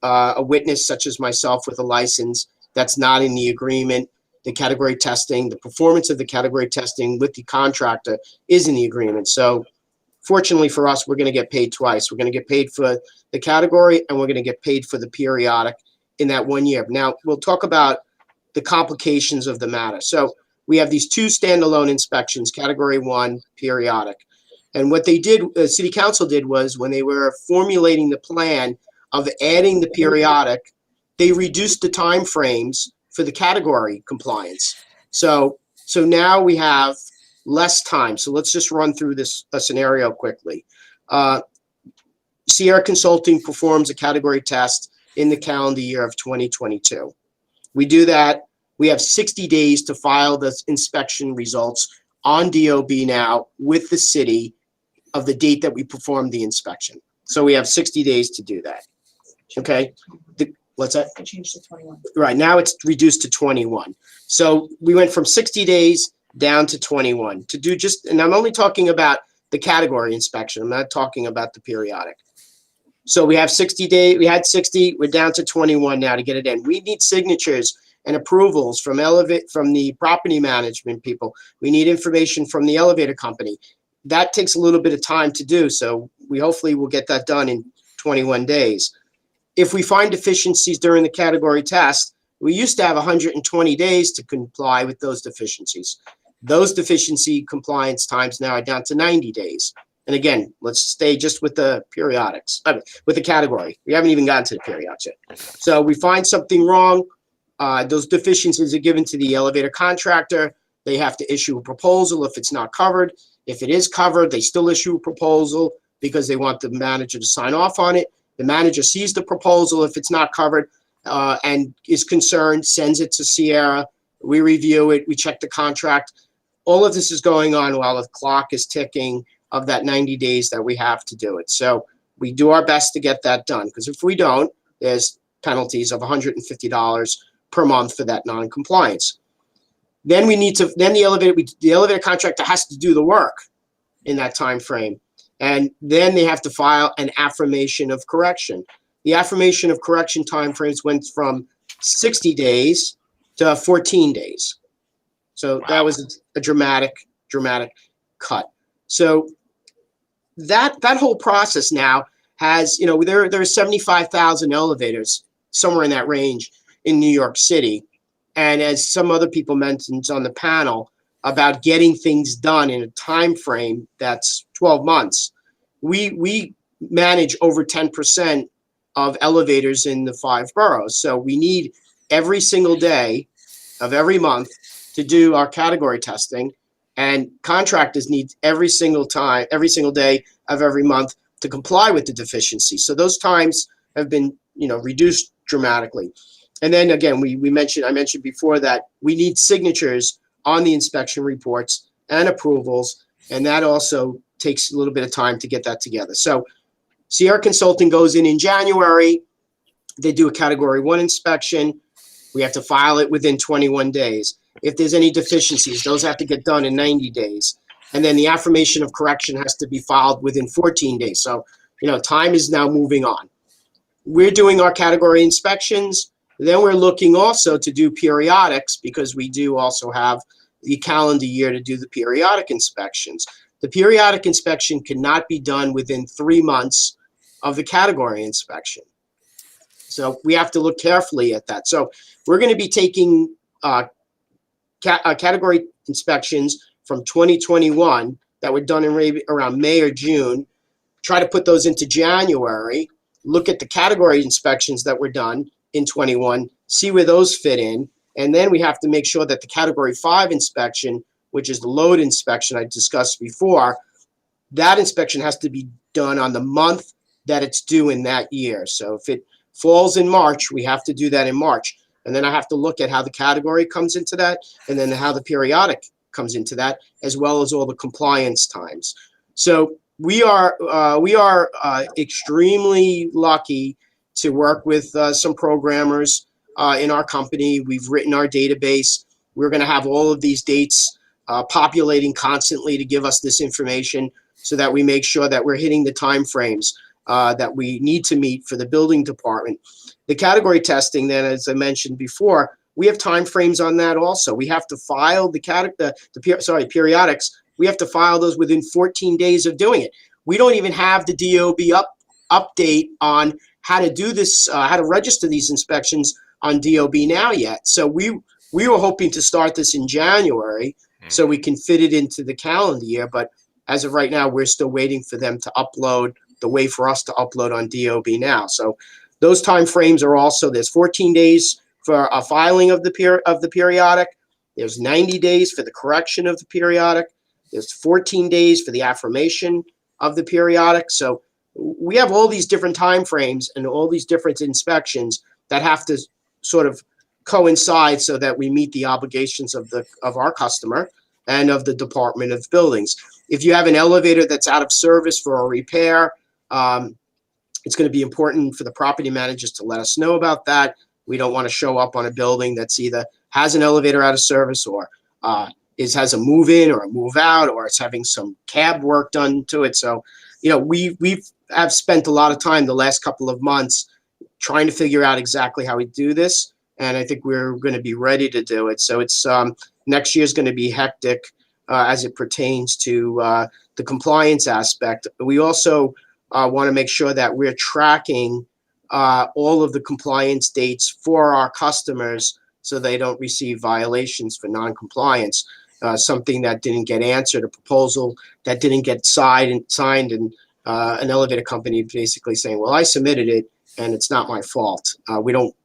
S3: a witness such as myself with a license. That's not in the agreement. The category testing, the performance of the category testing with the contractor is in the agreement. So fortunately for us, we're going to get paid twice. We're going to get paid for the category, and we're going to get paid for the periodic in that 1 year. Now, we'll talk about the complications of the matter. So we have these 2 standalone inspections, category 1, periodic. And what they did, the city council did, was when they were formulating the plan of adding the periodic, they reduced the time frames for the category compliance. So now we have less time. So let's just run through this scenario quickly. Sierra Consulting performs a category test in the calendar year of 2022. We do that. We have 60 days to file the inspection results on DOB now with the city of the date that we performed the inspection. So we have 60 days to do that. Okay. What's that?
S7: It changed to 21.
S3: Right, now it's reduced to 21. So we went from 60 days down to 21 to do and I'm only talking about the category inspection. I'm not talking about the periodic. So we have 60 days, we had 60, we're down to 21 now to get it in. We need signatures and approvals from the property management people. We need information from the elevator company. That takes a little bit of time to do. So we hopefully will get that done in 21 days. If we find deficiencies during the category test, we used to have 120 days to comply with those deficiencies. Those deficiency compliance times now are down to 90 days. And again, let's stay just with the periodics, with the category. We haven't even gotten to the periodics yet. So we find something wrong. Those deficiencies are given to the elevator contractor. They have to issue a proposal if it's not covered. If it is covered, they still issue a proposal because they want the manager to sign off on it. The manager sees the proposal if it's not covered and is concerned, sends it to Sierra. We review it. We check the contract. All of this is going on while the clock is ticking of that 90 days that we have to do it. So we do our best to get that done, because if we don't, there's penalties of $150 per month for that non-compliance. Then the elevator contractor has to do the work in that time frame. And then they have to file an affirmation of correction. The affirmation of correction timeframes went from 60 days to 14 days. So that was a dramatic cut. So that whole process now has, there are 75,000 elevators, somewhere in that range in New York City. And as some other people mentioned on the panel, about getting things done in a time frame that's 12 months. We manage over 10% of elevators in the 5 boroughs. So we need every single day of every month to do our category testing, and contractors need every single day of every month to comply with the deficiency. So those times have been, reduced dramatically. And then again, I mentioned before that we need signatures on the inspection reports and approvals, and that also takes a little bit of time to get that together. So Sierra Consulting goes in January. They do a Category 1 inspection. We have to file it within 21 days. If there's any deficiencies, those have to get done in 90 days. And then the affirmation of correction has to be filed within 14 days. So, time is now moving on. We're doing our category inspections. Then we're looking also to do periodics, because we do also have the calendar year to do the periodic inspections. The periodic inspection cannot be done within 3 months of the category inspection. So we have to look carefully at that. So we're going to be taking category inspections from 2021 that were done in around May or June, try to put those into January, look at the category inspections that were done in 21, see where those fit in, and then we have to make sure that the Category 5 inspection, which is the load inspection I discussed before, that inspection has to be done on the month that it's due in that year. So if it falls in March, we have to do that in March. And then I have to look at how the category comes into that, and then how the periodic comes into that, as well as all the compliance times. So we are extremely lucky to work with some programmers in our company. We've written our database. We're going to have all of these dates populating constantly to give us this information, so that we make sure that we're hitting the time frames that we need to meet for the building department. The category testing, then, as I mentioned before, we have time frames on that also. We have to file periodics. We have to file those within 14 days of doing it. We don't even have the DOB update on how to do this, how to register these inspections on DOB now yet. So we were hoping to start this in January so we can fit it into the calendar year. But as of right now, we're still waiting for them to upload, the way for us to upload on DOB now. So those time frames are also, there's 14 days for a filing of the periodic. There's 90 days for the correction of the periodic. There's 14 days for the affirmation of the periodic. So we have all these different time frames and all these different inspections that have to sort of coincide so that we meet the obligations of our customer and of the Department of Buildings. If you have an elevator that's out of service for a repair, it's going to be important for the property managers to let us know about that. We don't want to show up on a building that's either has an elevator out of service, or has a move in or a move out, or it's having some cab work done to it. So, we've spent a lot of time the last couple of months trying to figure out exactly how we do this, and I think we're going to be ready to do it. So it's next year's going to be hectic as it pertains to the compliance aspect. We also want to make sure that we're tracking all of the compliance dates for our customers, so they don't receive violations for non-compliance. Something that didn't get answered, a proposal that didn't get signed, and an elevator company basically saying, "Well, I submitted it, and it's not my fault."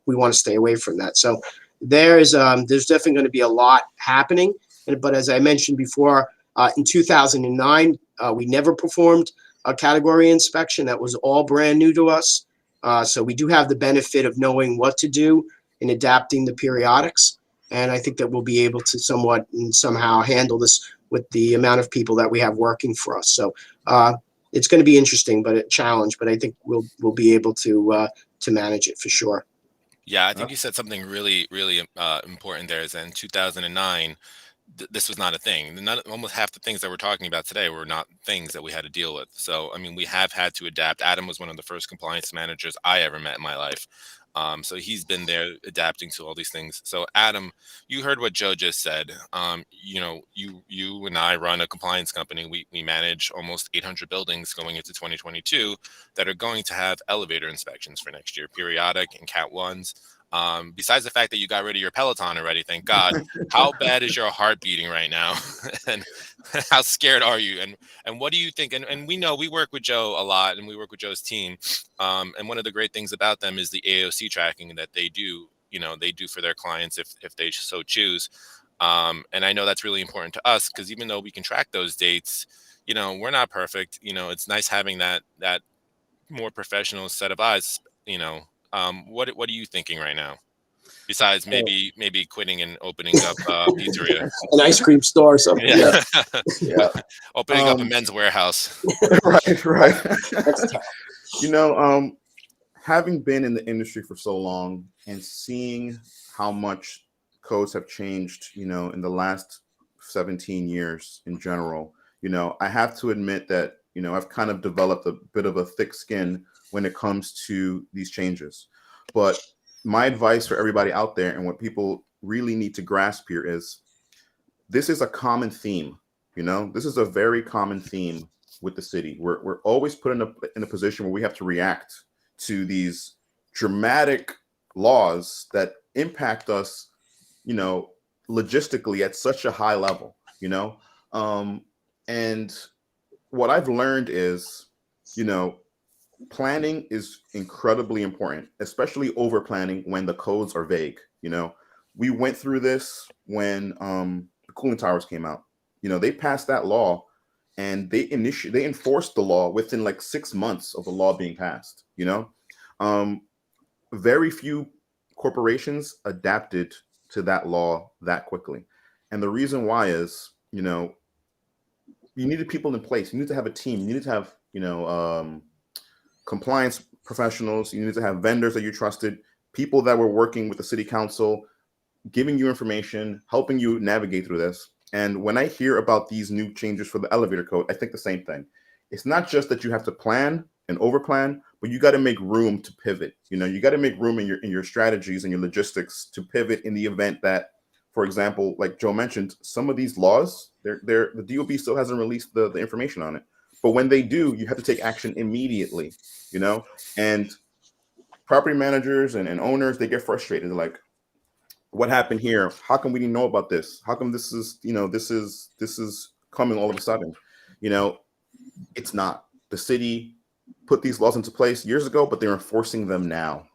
S3: We want to stay away from that. So there's definitely going to be a lot happening. But as I mentioned before, in 2009, we never performed a category inspection. That was all brand new to us. So we do have the benefit of knowing what to do in adapting the periodics. And I think that we'll be able to somewhat and somehow handle this with the amount of people that we have working for us. So it's going to be interesting, but a challenge. But I think we'll be able to manage it for sure.
S1: Yeah, I think you said something really, really important there. Is that in 2009, this was not a thing. Almost half the things that we're talking about today were not things that we had to deal with. So, I mean, we have had to adapt. Adam was one of the first compliance managers I ever met in my life. So he's been there adapting to all these things. So Adam, you heard what Joe just said. You and I run a compliance company. We manage almost 800 buildings going into 2022 that are going to have elevator inspections for next year, periodic and Cat 1s. Besides the fact that you got rid of your Peloton already, thank God, how bad is your heart beating right now? And how scared are you? And what do you think? And we know we work with Joe a lot, and we work with Joe's team. And one of the great things about them is the AOC tracking that they do, they do for their clients if they so choose. And I know that's really important to us, because even though we can track those dates, we're not perfect. It's nice having that more professional set of eyes. What are you thinking right now? Besides maybe quitting and opening up a pizzeria,
S3: an ice cream store or something.
S1: yeah,
S2: Yeah.
S1: opening up a men's warehouse.
S2: Right.
S3: That's tough.
S2: Having been in the industry for so long and seeing how much codes have changed, in the last 17 years in general, I have to admit that, I've kind of developed a bit of a thick skin when it comes to these changes. But my advice for everybody out there, and what people really need to grasp here, is this is a common theme. This is a very common theme with the city. We're always put in a position where we have to react to these dramatic laws that impact us, logistically at such a high level, and what I've learned is, planning is incredibly important, especially over planning when the codes are vague. We went through this when the cooling towers came out. They passed that law, and they enforced the law within like 6 months of the law being passed. Very few corporations adapted to that law that quickly, and the reason why is, you needed people in place. You need to have a team. You need to have, compliance professionals. You need to have vendors that you trusted, people that were working with the city council, giving you information, helping you navigate through this. And when I hear about these new changes for the elevator code, I think the same thing. It's not just that you have to plan and overplan, but you got to make room to pivot. You got to make room in your strategies and your logistics to pivot in the event that, for example, like Joe mentioned, some of these laws, the DOB still hasn't released the information on it. But when they do, you have to take action immediately, and property managers and owners, they get frustrated. They're like, what happened here? How come we didn't know about this? How come this is coming all of a sudden? It's not. The city put these laws into place years ago, but they're enforcing them now,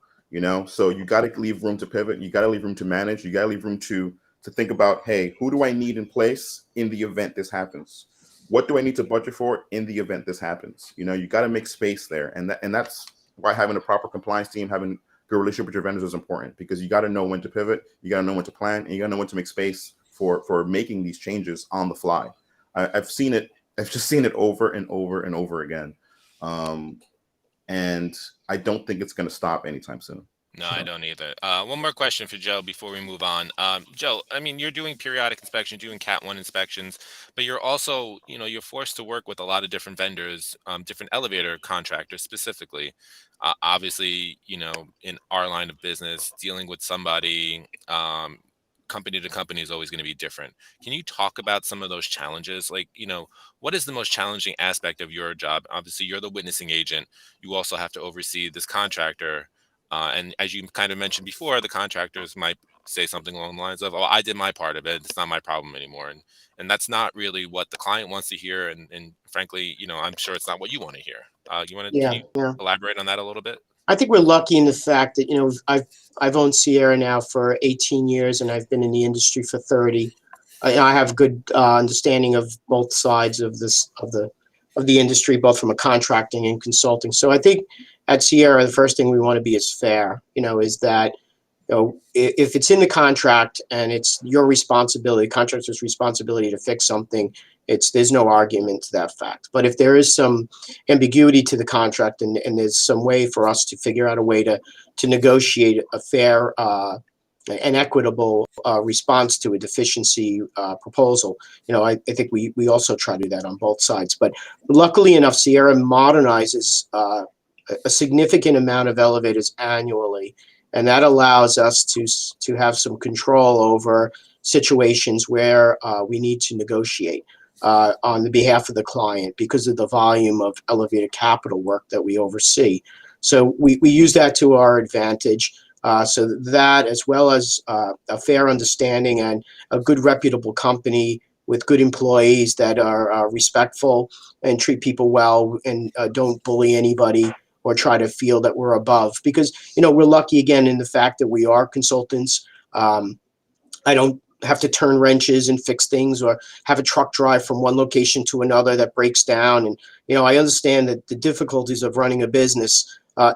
S2: so you got to leave room to pivot. You got to leave room to manage. You got to leave room to think about, hey, who do I need in place in the event this happens? What do I need to budget for in the event this happens? You got to make space there. And that's why having a proper compliance team, having a good relationship with your vendors is important, because you got to know when to pivot, you got to know when to plan, and you got to know when to make space for making these changes on the fly. I've just seen it over and over and over again. And I don't think it's going to stop anytime soon.
S1: No, I don't either. One more question for Joe before we move on. Joe, I mean, you're doing periodic inspections, doing Cat 1 inspections, but you're also, you're forced to work with a lot of different vendors, different elevator contractors specifically. Obviously, in our line of business, dealing with somebody, company to company is always going to be different. Can you talk about some of those challenges? Like, what is the most challenging aspect of your job? Obviously, you're the witnessing agent. You also have to oversee this contractor. And as you kind of mentioned before, the contractors might say something along the lines of, "Oh, I did my part of it. It's not my problem anymore." And that's not really what the client wants to hear. And frankly, I'm sure it's not what you want to hear. Can you elaborate on that a little bit?
S3: I think we're lucky in the fact that, I've owned Sierra now for 18 years, and I've been in the industry for 30. I have good understanding of both sides of the industry, both from a contracting and consulting. So I think at Sierra, the first thing we want to be is fair, is that, if it's in the contract and it's your responsibility, contractor's responsibility to fix something, there's no argument to that fact. But if there is some ambiguity to the contract and there's some way for us to figure out a way to negotiate a fair and equitable response to a deficiency proposal, I think we also try to do that on both sides. But luckily enough, Sierra modernizes a significant amount of elevators annually, and that allows us to have some control over situations where we need to negotiate on the behalf of the client because of the volume of elevator capital work that we oversee. So we use that to our advantage. So that, as well as a fair understanding and a good reputable company with good employees that are respectful and treat people well and don't bully anybody or try to feel that we're above. Because, we're lucky, again, in the fact that we are consultants. I don't have to turn wrenches and fix things or have a truck drive from one location to another that breaks down. And, I understand that the difficulties of running a business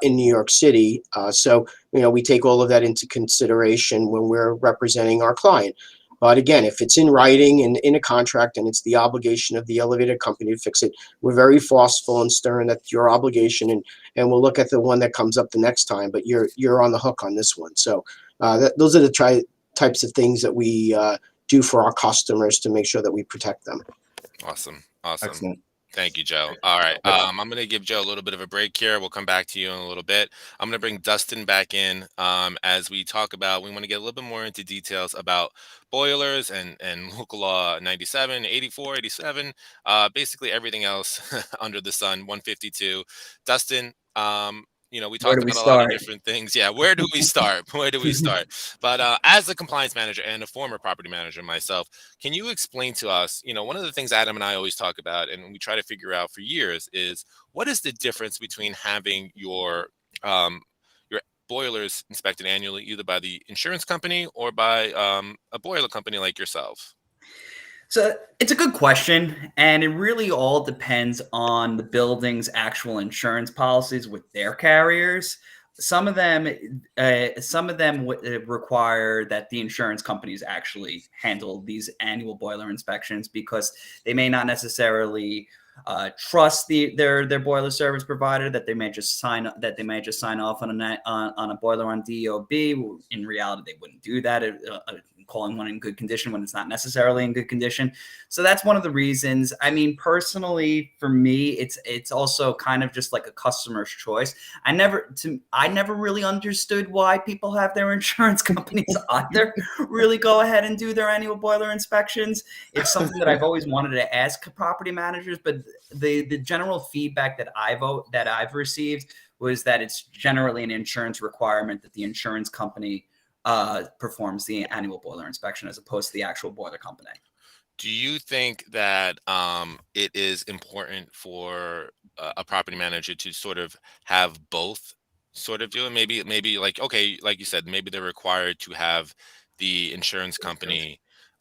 S3: in New York City. So, we take all of that into consideration when we're representing our client. But again, if it's in writing and in a contract and it's the obligation of the elevator company to fix it, we're very forceful and stern. That's your obligation, and we'll look at the one that comes up the next time. But you're on the hook on this one. So those are the types of things that we do for our customers to make sure that we protect them.
S1: Awesome.
S2: Excellent.
S1: Thank you, Joe. All right. I'm going to give Joe a little bit of a break here. We'll come back to you in a little bit. I'm going to bring Dustin back in as we talk about, we want to get a little bit more into details about boilers and local law 97, 84, 87, basically everything else under the sun, 152. Dustin, we
S4: Where
S1: talked
S4: do we
S1: about a lot of
S4: start?
S1: different things. Yeah, where do we start? Where do we start? But as a compliance manager and a former property manager myself, can you explain to us, one of the things Adam and I always talk about and we try to figure out for years is what is the difference between having your boilers inspected annually, either by the insurance company or by a boiler company like yourself?
S4: So it's a good question, and it really all depends on the building's actual insurance policies with their carriers. Some of them require that the insurance companies actually handle these annual boiler inspections because they may not necessarily trust their boiler service provider. That they may just sign off on a boiler on DOB. In reality, they wouldn't do that. Calling one in good condition when it's not necessarily in good condition. So that's one of the reasons. I mean, personally, for me, it's also kind of just like a customer's choice. I never really understood why people have their insurance companies either really go ahead and do their annual boiler inspections. It's something that I've always wanted to ask property managers, but the general feedback that I've received was that it's generally an insurance requirement that the insurance company performs the annual boiler inspection as opposed to the actual boiler company.
S1: Do you think that it is important for a property manager to sort of have both sort of do it? Maybe like, okay, like you said, maybe they're required to have the insurance company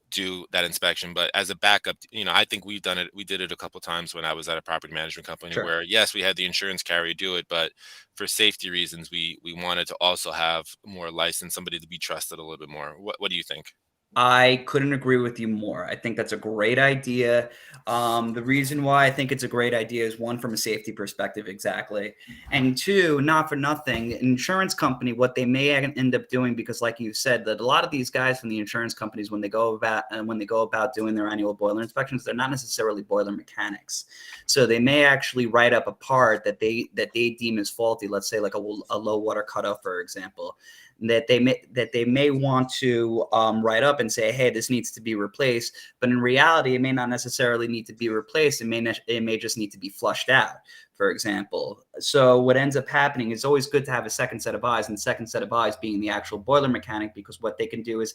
S1: do that inspection, but as a backup, I think we did it a couple times when I was at a property management company
S4: Sure.
S1: where yes, we had the insurance carrier do it, but for safety reasons, we wanted to also have more license, somebody to be trusted a little bit more. What do you think?
S4: I couldn't agree with you more. I think that's a great idea. The reason why I think it's a great idea is one, from a safety perspective, exactly. And two, not for nothing, an insurance company, what they may end up doing, because like you said, that a lot of these guys from the insurance companies, when they go about doing their annual boiler inspections, they're not necessarily boiler mechanics. So they may actually write up a part that they deem as faulty, let's say like a low water cutoff, for example, that they may want to write up and say, hey, this needs to be replaced. But in reality, it may not necessarily need to be replaced. It may just need to be flushed out, for example. So what ends up happening is always good to have a second set of eyes, and the second set of eyes being the actual boiler mechanic, because what they can do is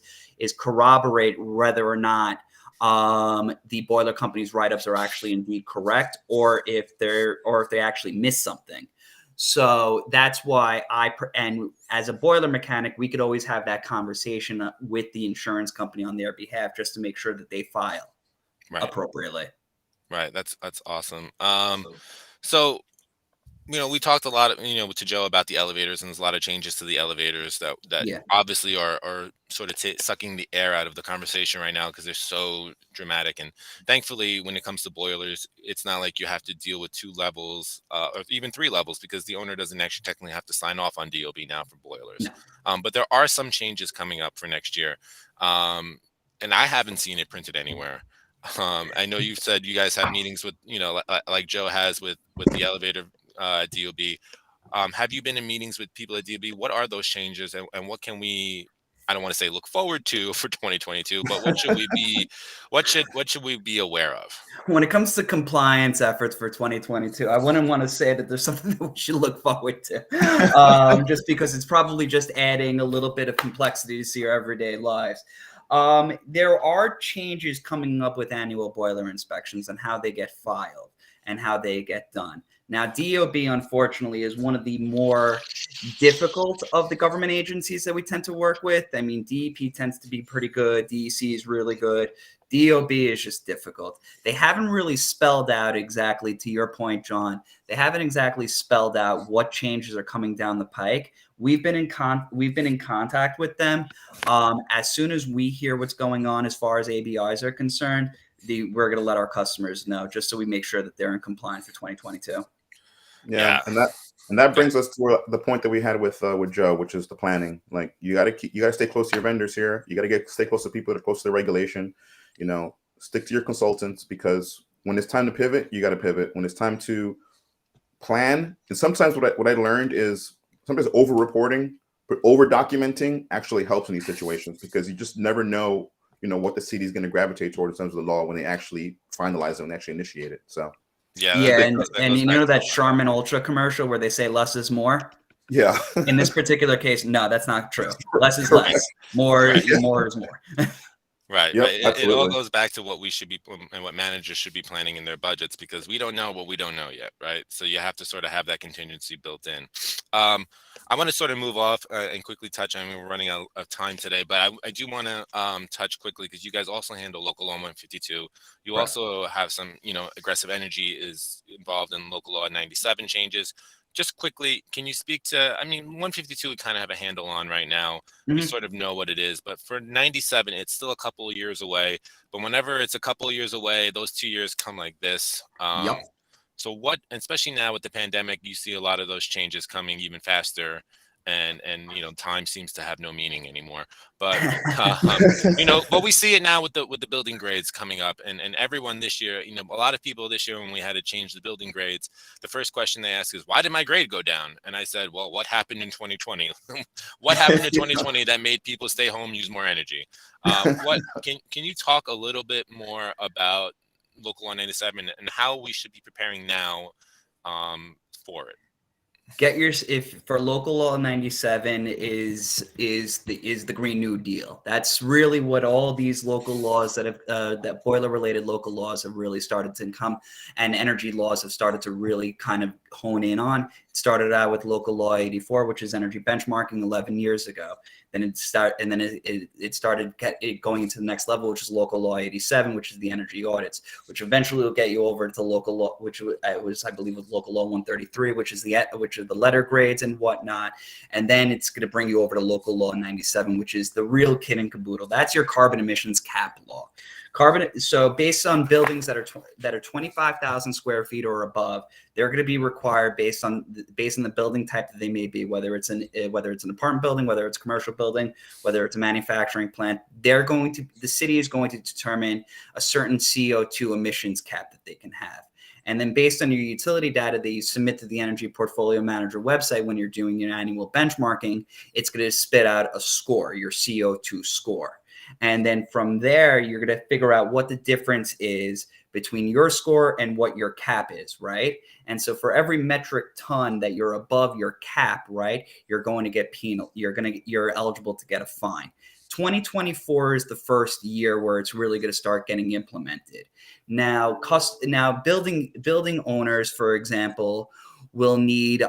S4: corroborate whether or not the boiler company's write-ups are actually indeed correct, or if they actually miss something. So that's why and as a boiler mechanic, we could always have that conversation with the insurance company on their behalf, just to make sure that they file appropriately.
S1: Right. That's awesome. So, we talked a lot, to Joe about the elevators, and there's a lot of changes to the elevators that
S4: Yeah.
S1: obviously are sort of sucking the air out of the conversation right now because they're so dramatic. And thankfully, when it comes to boilers, it's not like you have to deal with 2 levels or even 3 levels, because the owner doesn't actually technically have to sign off on DOB now for boilers.
S4: No.
S1: But there are some changes coming up for next year. And I haven't seen it printed anywhere. I know you've said you guys have meetings with, like Joe has with the elevator DOB. Have you been in meetings with people at DOB? What are those changes, and what can we I don't want to say look forward to for 2022, but what should we be, what should we be aware of?
S4: When it comes to compliance efforts for 2022, I wouldn't want to say that there's something that we should look forward to, just because it's probably just adding a little bit of complexity to your everyday lives. There are changes coming up with annual boiler inspections and how they get filed and how they get done. Now, DOB, unfortunately, is one of the more difficult of the government agencies that we tend to work with. I mean, DEP tends to be pretty good. DEC is really good. DOB is just difficult. They haven't really spelled out exactly, to your point, John, they haven't exactly spelled out what changes are coming down the pike. We've been in contact with them. As soon as we hear what's going on as far as ABIs are concerned, we're going to let our customers know, just so we make sure that they're in compliance for 2022.
S2: Yeah. And that brings us to the point that we had with Joe, which is the planning. Like, you got to stay close to your vendors here. You got to stay close to people that are close to the regulation. You know, stick to your consultants, because when it's time to pivot, you got to pivot. When it's time to plan, and sometimes what I learned is sometimes over-reporting, but over-documenting actually helps in these situations, because you just never know, what the city is going to gravitate toward in terms of the law when they actually finalize it and actually initiate it. So
S4: and you know that Charmin Ultra commercial where they say less is more?
S2: Yeah.
S4: In this particular case, no, that's not true. Less is less. More is more.
S1: Right.
S2: Yep,
S1: right. It all goes back to what we should be and what managers should be planning in their budgets, because we don't know what we don't know yet. Right. So you have to sort of have that contingency built in. I want to sort of move off and quickly touch. I mean, we're running out of time today, but I do want to touch quickly, because you guys also handle Local Law 152. You also have some, aggressive energy is involved in Local Law 97 changes. Just quickly, can you speak to, 152 we kind of have a handle on right now. We sort of know what it is, but for 97, it's still a couple of years away. But whenever it's a couple of years away, those 2 years come like this. So what, especially now with the pandemic, you see a lot of those changes coming even faster. And time seems to have no meaning anymore. But but we see it now with the building grades coming up, and everyone this year, a lot of people this year, when we had to change the building grades, the first question they ask is, why did my grade go down? And I said, well, what happened in 2020? What happened in 2020 that made people stay home, use more energy? What can you talk a little bit more about Local Law 97 and how we should be preparing now for it?
S4: If for Local Law 97 is the Green New Deal. That's really what all these local laws that have that boiler related local laws have really started to come, and energy laws have started to really kind of hone in on. It started out with Local Law 84, which is energy benchmarking 11 years ago. Then it started going into the next level, which is Local Law 87, which is the energy audits, which eventually will get you over to Local Law, which was I believe with Local Law 133, which is the letter grades and whatnot. And then it's going to bring you over to Local Law 97, which is the real kit and caboodle. That's your carbon emissions cap law. So based on buildings that are 25,000 square feet or above, they're going to be required based on the building type that they may be, whether it's an apartment building, whether it's a commercial building, whether it's a manufacturing plant. The city is going to determine a certain CO2 emissions cap that they can have. And then based on your utility data that you submit to the Energy Portfolio Manager website when you're doing your annual benchmarking, it's going to spit out a score, your CO2 score. And then from there, you're going to figure out what the difference is between your score and what your cap is, right? And so for every metric ton that you're above your cap, right, you're going to get penal. You're eligible to get a fine. 2024 is the first year where it's really going to start getting implemented. Now, building owners, for example, will need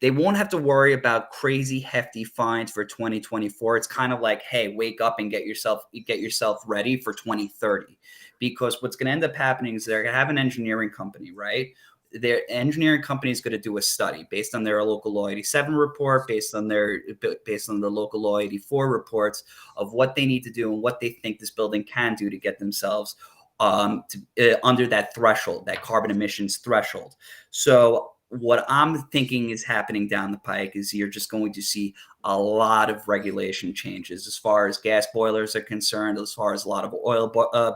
S4: they won't have to worry about crazy hefty fines for 2024. It's kind of like, hey, wake up and get yourself ready for 2030, because what's going to end up happening is they're going to have an engineering company, right? Their engineering company is going to do a study based on their Local Law 87 report, based on the Local Law 84 reports of what they need to do and what they think this building can do to get themselves under that threshold, that carbon emissions threshold. So what I'm thinking is happening down the pike is you're just going to see a lot of regulation changes as far as gas boilers are concerned, as far as a lot of oil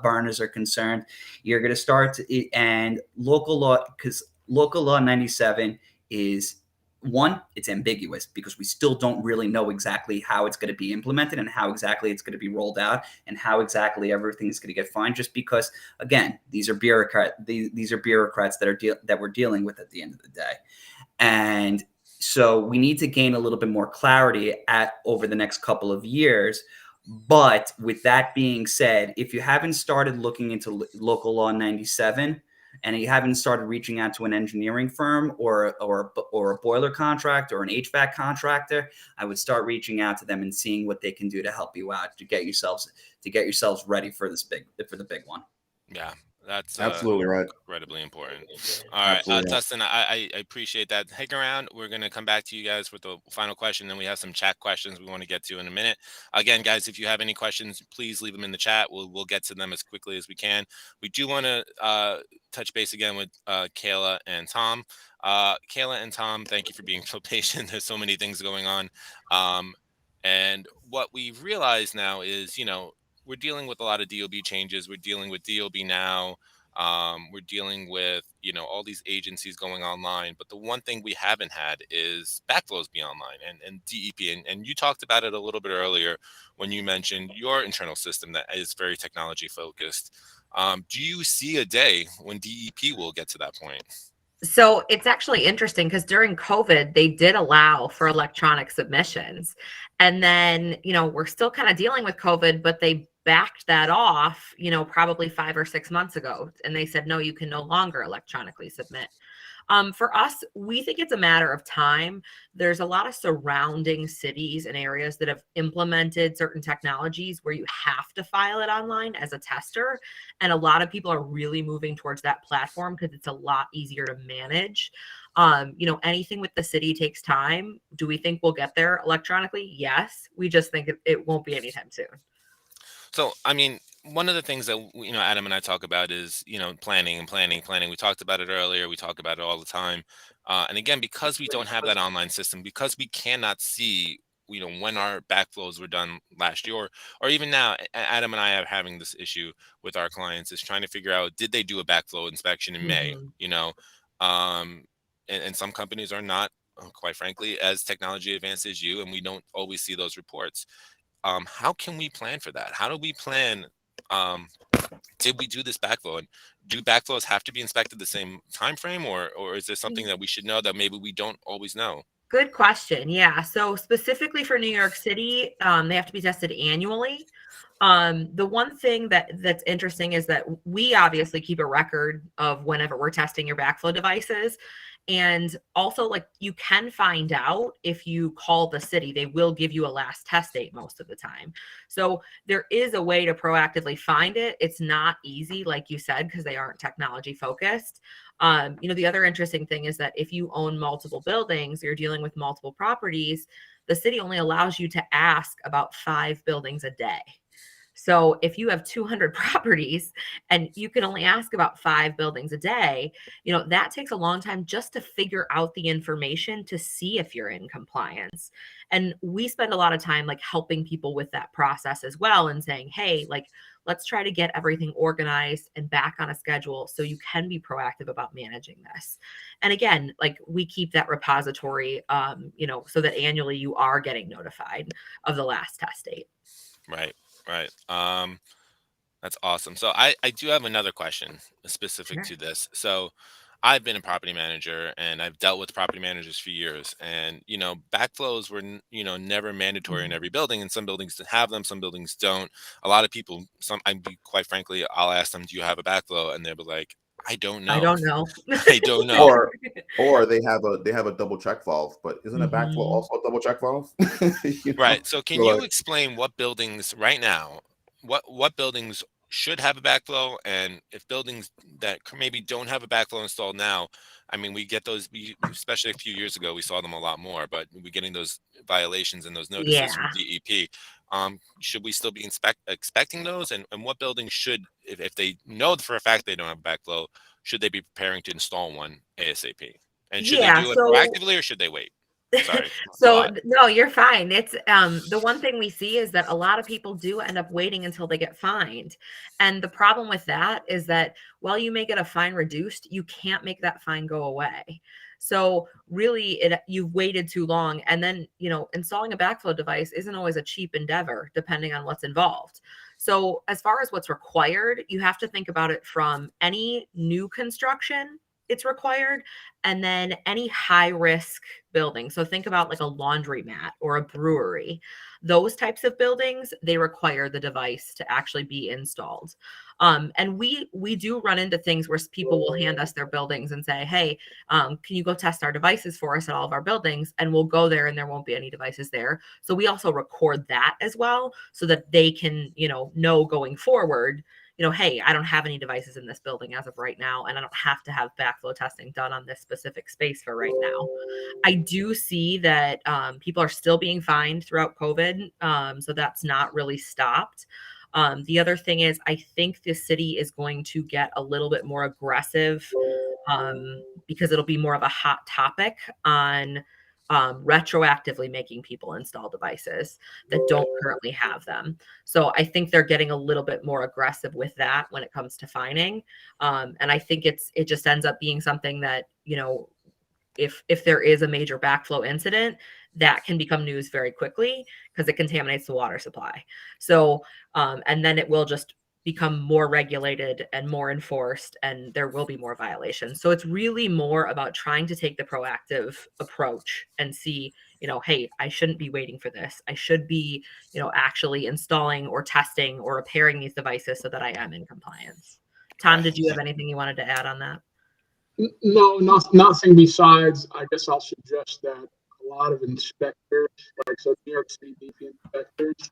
S4: burners are concerned. You're going to start and Local Law 97 is one, it's ambiguous because we still don't really know exactly how it's going to be implemented and how exactly it's going to be rolled out and how exactly everything is going to get fined. Just because, again, these are bureaucrats that we're dealing with at the end of the day, and so we need to gain a little bit more clarity over the next couple of years. But with that being said, if you haven't started looking into local law 97 and you haven't started reaching out to an engineering firm or a boiler contractor or an HVAC contractor, I would start reaching out to them and seeing what they can do to help you out to get yourselves ready for the big one.
S1: Yeah, that's
S2: Absolutely right.
S1: incredibly important. All right,
S2: Absolutely right.
S1: Dustin, I appreciate that. Hang around. We're going to come back to you guys with the final question. Then we have some chat questions we want to get to in a minute. Again, guys, if you have any questions, please leave them in the chat. We'll get to them as quickly as we can. We do want to touch base again with Kayla and Tom. Kayla and Tom, thank you for being so patient. There's so many things going on. And what we've realized now is, we're dealing with a lot of DOB changes. We're dealing with DOB now. We're dealing with, all these agencies going online. But the one thing we haven't had is backflows be online and DEP. And you talked about it a little bit earlier when you mentioned your internal system that is very technology focused. Do you see a day when DEP will get to that point?
S5: So it's actually interesting because during COVID, they did allow for electronic submissions. And then, we're still kind of dealing with COVID, but they backed that off, probably 5 or 6 months ago. And they said, no, you can no longer electronically submit. For us, we think it's a matter of time. There's a lot of surrounding cities and areas that have implemented certain technologies where you have to file it online as a tester. And a lot of people are really moving towards that platform because it's a lot easier to manage. Anything with the city takes time. Do we think we'll get there electronically? Yes. We just think it won't be anytime soon.
S1: So, one of the things that, Adam and I talk about is, planning. We talked about it earlier. We talk about it all the time. And again, because we don't have that online system, because we cannot see, when our backflows were done last year, or even now, Adam and I are having this issue with our clients is trying to figure out, did they do a backflow inspection in May? And some companies are not, quite frankly, as technology advanced as you, and we don't always see those reports. How can we plan for that? How do we plan? Did we do this backflow, and do backflows have to be inspected the same time frame, or is there something that we should know that maybe we don't always know?
S5: Good question. Yeah. So specifically for New York City, they have to be tested annually. The one thing that's interesting is that we obviously keep a record of whenever we're testing your backflow devices. And also, like, you can find out if you call the city. They will give you a last test date most of the time. So there is a way to proactively find it. It's not easy, like you said, because they aren't technology focused. The other interesting thing is that if you own multiple buildings, you're dealing with multiple properties, the city only allows you to ask about 5 buildings a day. So if you have 200 properties and you can only ask about 5 buildings a day, that takes a long time just to figure out the information to see if you're in compliance. And we spend a lot of time like helping people with that process as well and saying, hey, like, let's try to get everything organized and back on a schedule so you can be proactive about managing this. And again, like, we keep that repository, so that annually you are getting notified of the last test date.
S1: Right. That's awesome. So I do have another question specific to this. So I've been a property manager and I've dealt with property managers for years, and backflows were never mandatory in every building, and some buildings have them, some buildings don't. A lot of people, quite frankly, I'll ask them, do you have a backflow, and they'll be like, I don't know.
S5: I don't know.
S1: I don't know.
S2: Or they have a double check valve, but isn't a backflow also a double check valve?
S1: Right. So can you explain what buildings right now, what buildings should have a backflow, and if buildings that maybe don't have a backflow installed now? We get those, especially a few years ago, we saw them a lot more, but we're getting those violations and those notices from DEP. Should we still be expecting those? And what buildings should, if they know for a fact they don't have a backflow, should they be preparing to install one ASAP? And should they do it proactively, or should they wait? Sorry.
S5: So no, you're fine. It's the one thing we see is that a lot of people do end up waiting until they get fined. And the problem with that is that while you may get a fine reduced, you can't make that fine go away. So really you've waited too long. And then, installing a backflow device isn't always a cheap endeavor, depending on what's involved. So as far as what's required, you have to think about it from any new construction, it's required, and then any high risk building. So think about like a laundromat or a brewery. Those types of buildings, they require the device to actually be installed. And we do run into things where people will hand us their buildings and say, hey, can you go test our devices for us at all of our buildings? And we'll go there and there won't be any devices there. So we also record that as well so that they can, know going forward, hey, I don't have any devices in this building as of right now, and I don't have to have backflow testing done on this specific space for right now. I do see that people are still being fined throughout COVID, so that's not really stopped. The other thing is, I think the city is going to get a little bit more aggressive because it'll be more of a hot topic on retroactively making people install devices that don't currently have them. So I think they're getting a little bit more aggressive with that when it comes to fining. And I think it just ends up being something that, if there is a major backflow incident, that can become news very quickly because it contaminates the water supply. So, and then it will just become more regulated and more enforced, and there will be more violations. So it's really more about trying to take the proactive approach and see, hey, I shouldn't be waiting for this. I should be, actually installing or testing or repairing these devices so that I am in compliance. Tom, did you have anything you wanted to add on that?
S6: No, nothing besides, I guess I'll suggest that a lot of inspectors, so New York City DP inspectors,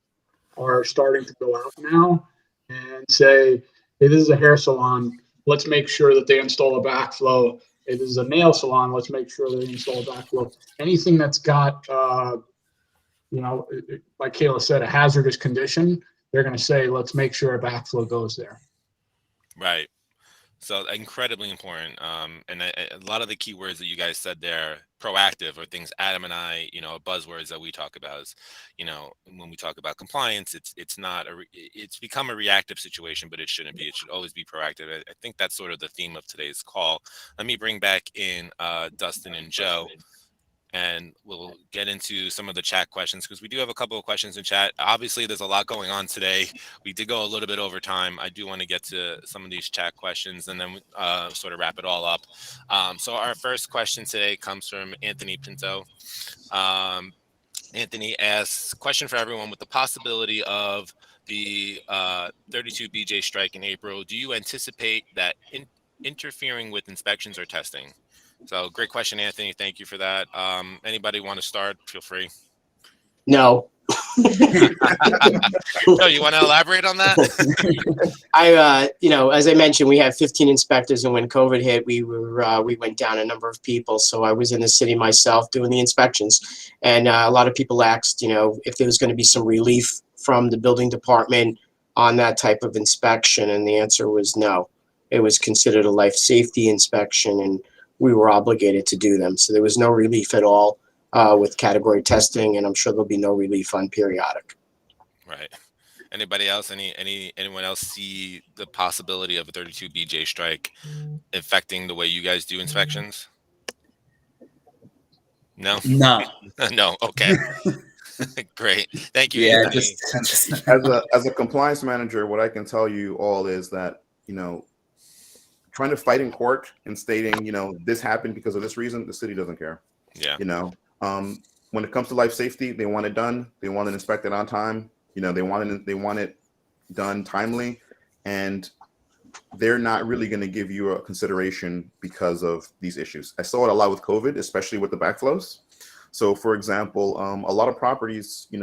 S6: are starting to go out now and say, hey, this is a hair salon, let's make sure that they install a backflow. Hey, this is a nail salon, let's make sure they install a backflow. Anything that's got, like Kayla said, a hazardous condition, they're going to say, let's make sure a backflow goes there.
S1: Right. So incredibly important. And a lot of the key words that you guys said there, proactive, or things Adam and I, buzzwords that we talk about is, when we talk about compliance, it's become a reactive situation, but it shouldn't be. It should always be proactive. I think that's sort of the theme of today's call. Let me bring back in Dustin and Joe, and we'll get into some of the chat questions because we do have a couple of questions in chat. Obviously, there's a lot going on today. We did go a little bit over time. I do want to get to some of these chat questions and then sort of wrap it all up. So our first question today comes from Anthony Pinto. Anthony asks, question for everyone: with the possibility of the 32 BJ strike in April, do you anticipate that interfering with inspections or testing? So great question, Anthony. Thank you for that. Anybody want to start? Feel free.
S3: No.
S1: No, you want to elaborate on that?
S3: As I mentioned, we had 15 inspectors, and when COVID hit, we went down a number of people. So I was in the city myself doing the inspections, and a lot of people asked, if there was going to be some relief from the building department on that type of inspection, and the answer was no. It was considered a life safety inspection, and we were obligated to do them. So there was no relief at all with category testing, and I'm sure there'll be no relief on periodic.
S1: Right. Anybody else? Anyone else see the possibility of a 32 BJ strike affecting the way you guys do inspections? No?
S4: No.
S1: No. Okay. Great. Thank you,
S4: Yeah,
S1: Anthony.
S4: just
S2: As a compliance manager, what I can tell you all is that, trying to fight in court and stating, this happened because of this reason, the city doesn't care.
S1: Yeah.
S2: When it comes to life safety, they want it done. They want it inspected on time. They want it done timely, and they're not really going to give you a consideration because of these issues. I saw it a lot with COVID, especially with the backflows. So, for example, a lot of properties, they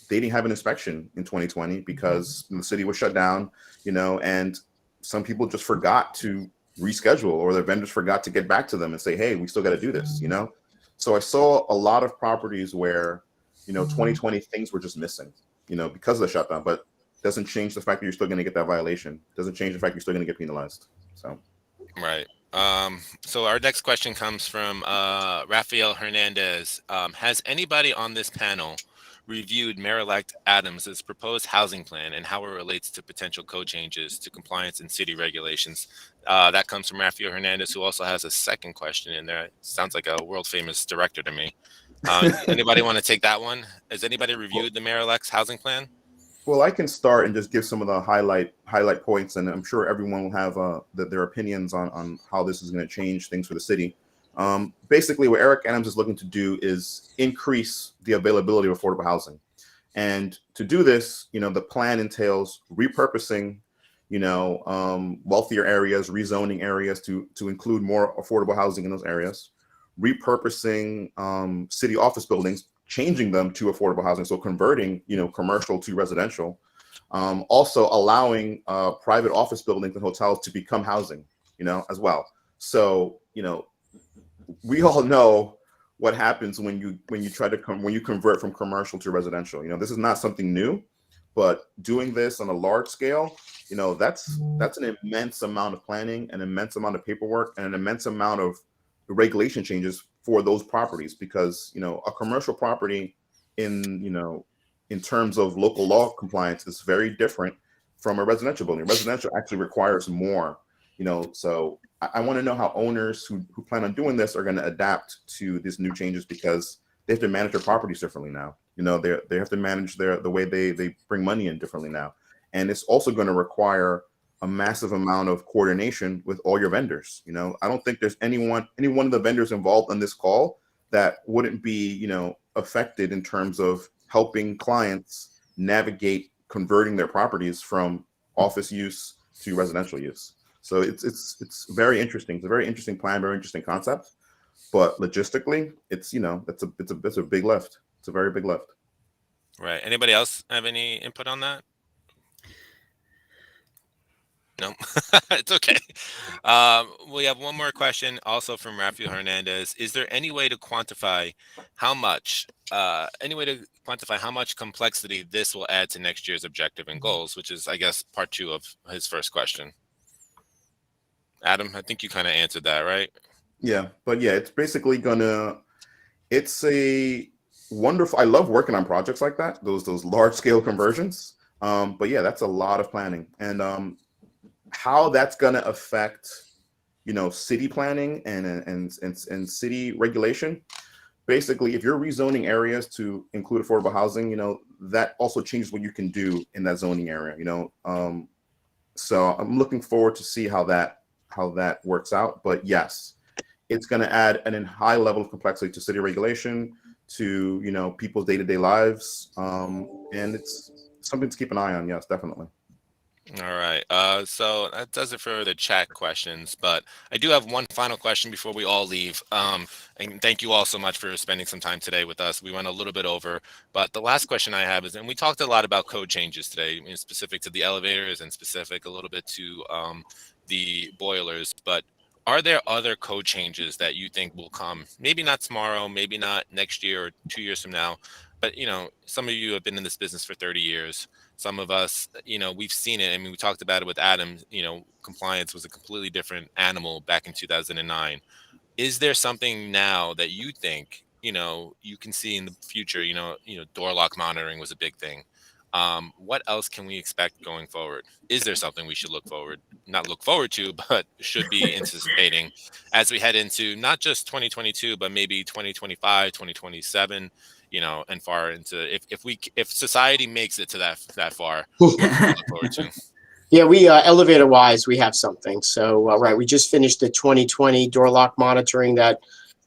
S2: didn't have an inspection in 2020 because the city was shut down, and some people just forgot to reschedule, or their vendors forgot to get back to them and say, hey, we still got to do this, So I saw a lot of properties where, 2020 things were just missing, because of the shutdown, but doesn't change the fact that you're still going to get that violation. Doesn't change the fact you're still going to get penalized. So.
S1: Right. So our next question comes from Rafael Hernandez. Has anybody on this panel reviewed Mayor-elect Adams' proposed housing plan and how it relates to potential code changes to compliance and city regulations? That comes from Rafael Hernandez, who also has a second question in there. Sounds like a world-famous director to me. Anybody want to take that one? Has anybody reviewed the Mayor-elect's housing plan?
S2: Well, I can start and just give some of the highlight points, and I'm sure everyone will have their opinions on how this is going to change things for the city. Basically, what Eric Adams is looking to do is increase the availability of affordable housing, and to do this, the plan entails repurposing, wealthier areas, rezoning areas to include more affordable housing in those areas, repurposing city office buildings, changing them to affordable housing, so converting commercial to residential, also allowing private office buildings and hotels to become housing as well. So we all know what happens when you convert from commercial to residential. This is not something new, but doing this on a large scale, that's an immense amount of planning, an immense amount of paperwork, and an immense amount of regulation changes for those properties, because a commercial property in terms of local law compliance is very different from a residential building. Residential actually requires more, so I want to know how owners who plan on doing this are going to adapt to these new changes, because they have to manage their properties differently now. They have to manage the way they bring money in differently now, and it's also going to require a massive amount of coordination with all your vendors. I don't think there's any one of the vendors involved on this call that wouldn't be, affected in terms of helping clients navigate converting their properties from office use to residential use. So it's very interesting. It's a very interesting plan, very interesting concept, but logistically, it's a big lift. It's a very big lift.
S1: Right. Anybody else have any input on that? No, it's okay. We have one more question also from Rafael Hernandez. Is there any way to quantify how much complexity this will add to next year's objective and goals, which is, I guess, part 2 of his first question? Adam, I think you kind of answered that, right?
S2: Yeah, but yeah, it's basically it's a wonderful, I love working on projects like that, those large scale conversions. But yeah, that's a lot of planning, and how that's going to affect, city planning and city regulation. Basically, if you're rezoning areas to include affordable housing, that also changes what you can do in that zoning area, so I'm looking forward to see how that works out. But yes, it's going to add a high level of complexity to city regulation, to, people's day-to-day lives. And it's something to keep an eye on. Yes, definitely.
S1: All right. So that does it for the chat questions, but I do have one final question before we all leave. And thank you all so much for spending some time today with us. We went a little bit over, but the last question I have is, and we talked a lot about code changes today, specific to the elevators and specific a little bit to the boilers, but are there other code changes that you think will come? Maybe not tomorrow, maybe not next year or 2 years from now, but some of you have been in this business for 30 years. Some of us, we've seen it. I mean, we talked about it with Adam. Compliance was a completely different animal back in 2009. Is there something now that you think, you can see in the future? Door lock monitoring was a big thing. What else can we expect going forward? Is there something we should not look forward to, but should be anticipating as we head into not just 2022, but maybe 2025, 2027, and far into, if society makes it to that far, what can we look forward to?
S3: Yeah, we elevator wise, we have something. So right, we just finished the 2020 door lock monitoring that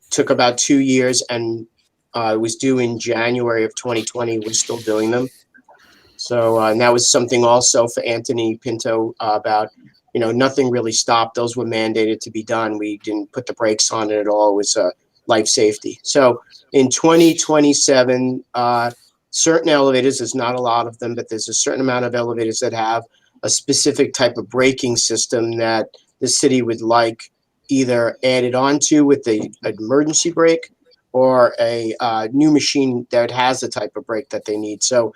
S3: took about 2 years, and it was due in January of 2020. We're still doing them. So and that was something also for Anthony Pinto about, nothing really stopped. Those were mandated to be done. We didn't put the brakes on it at all. It was life safety. So in 2027, certain elevators, there's not a lot of them, but there's a certain amount of elevators that have a specific type of braking system that the city would like either added onto with the emergency brake, or a new machine that has the type of brake that they need. So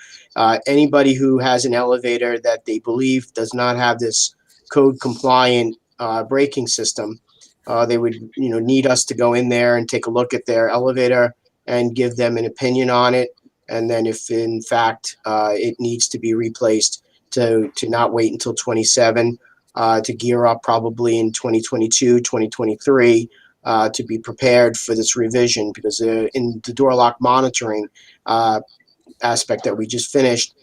S3: anybody who has an elevator that they believe does not have this code compliant braking system, they would need us to go in there and take a look at their elevator and give them an opinion on it, And then if in fact it needs to be replaced, to not wait until 27, to gear up probably in 2022, 2023, to be prepared for this revision, because in the door lock monitoring aspect that we just finished,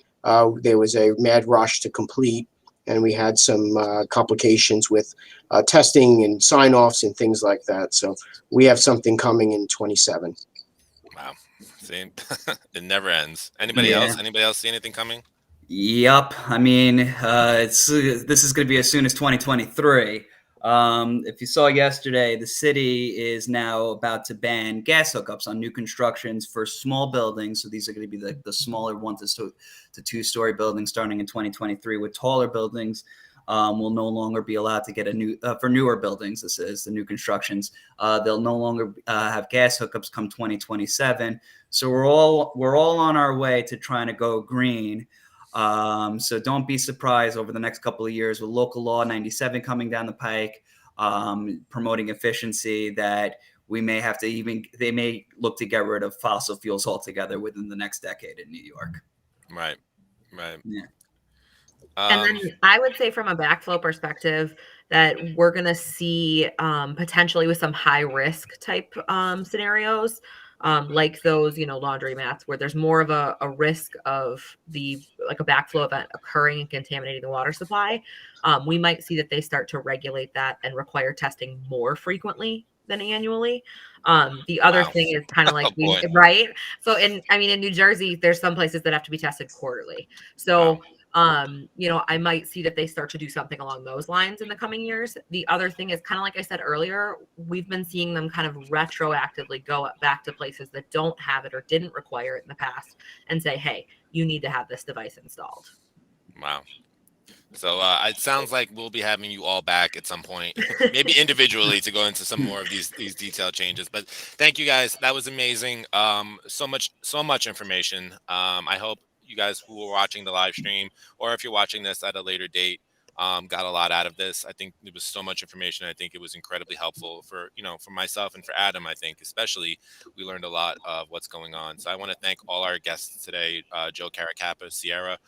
S3: there was a mad rush to complete, and we had some complications with testing and sign-offs and things like that. So we have something coming in 27.
S1: Wow. See, it never ends. Anybody else? Anybody else see anything coming?
S4: Yep. I mean, this is going to be as soon as 2023. If you saw yesterday, the city is now about to ban gas hookups on new constructions for small buildings. So these are going to be the smaller 1 to 2 story buildings starting in 2023. With taller buildings, will no longer be allowed to get a new for newer buildings. This is the new constructions. They'll no longer have gas hookups come 2027. So we're all on our way to trying to go green. So don't be surprised over the next couple of years with local law 97 coming down the pike, promoting efficiency, that we may have to they may look to get rid of fossil fuels altogether within the next decade in New York.
S1: Right.
S4: Yeah.
S5: And then I would say from a backflow perspective that we're going to see potentially with some high risk type scenarios, like those, laundry mats, where there's more of a risk of a backflow event occurring and contaminating the water supply. We might see that they start to regulate that and require testing more frequently than annually. The other thing is kind of like right. So in New Jersey, there's some places that have to be tested quarterly. So I might see that they start to do something along those lines in the coming years. The other thing is kind of like I said earlier, we've been seeing them kind of retroactively go back to places that don't have it or didn't require it in the past and say, hey, you need to have this device installed.
S1: Wow. So it sounds like we'll be having you all back at some point, maybe individually, to go into some more of these detailed changes. But thank you guys. That was amazing. So much information. I hope you guys who are watching the live stream, or if you're watching this at a later date, got a lot out of this. I think there was so much information. I think it was incredibly helpful for myself and for Adam. I think especially we learned a lot of what's going on. So I want to thank all our guests today: Joe Caracappa, Sierra,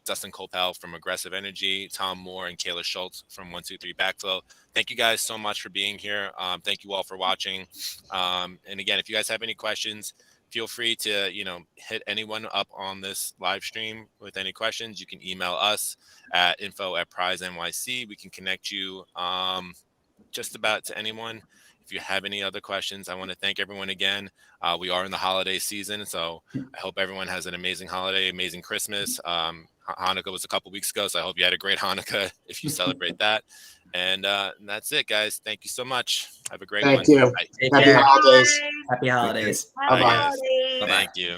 S1: Dustin Kopel from Aggressive Energy, Tom Moore, and Kayla Schultz from 123 Backflow. Thank you guys so much for being here. Thank you all for watching. And again, if you guys have any questions, feel free to hit anyone up on this live stream with any questions. You can email us at info@Prise NYC. We can connect you just about to anyone. If you have any other questions, I want to thank everyone again. We are in the holiday season, so I hope everyone has an amazing holiday, amazing Christmas. Hanukkah was a couple weeks ago, so I hope you had a great Hanukkah if you celebrate that. And that's it, guys. Thank you so much. Have a great one.
S3: Thank you.
S4: Take
S3: Happy
S4: care.
S3: holidays.
S4: Happy holidays.
S3: Bye-bye.
S1: Thank you.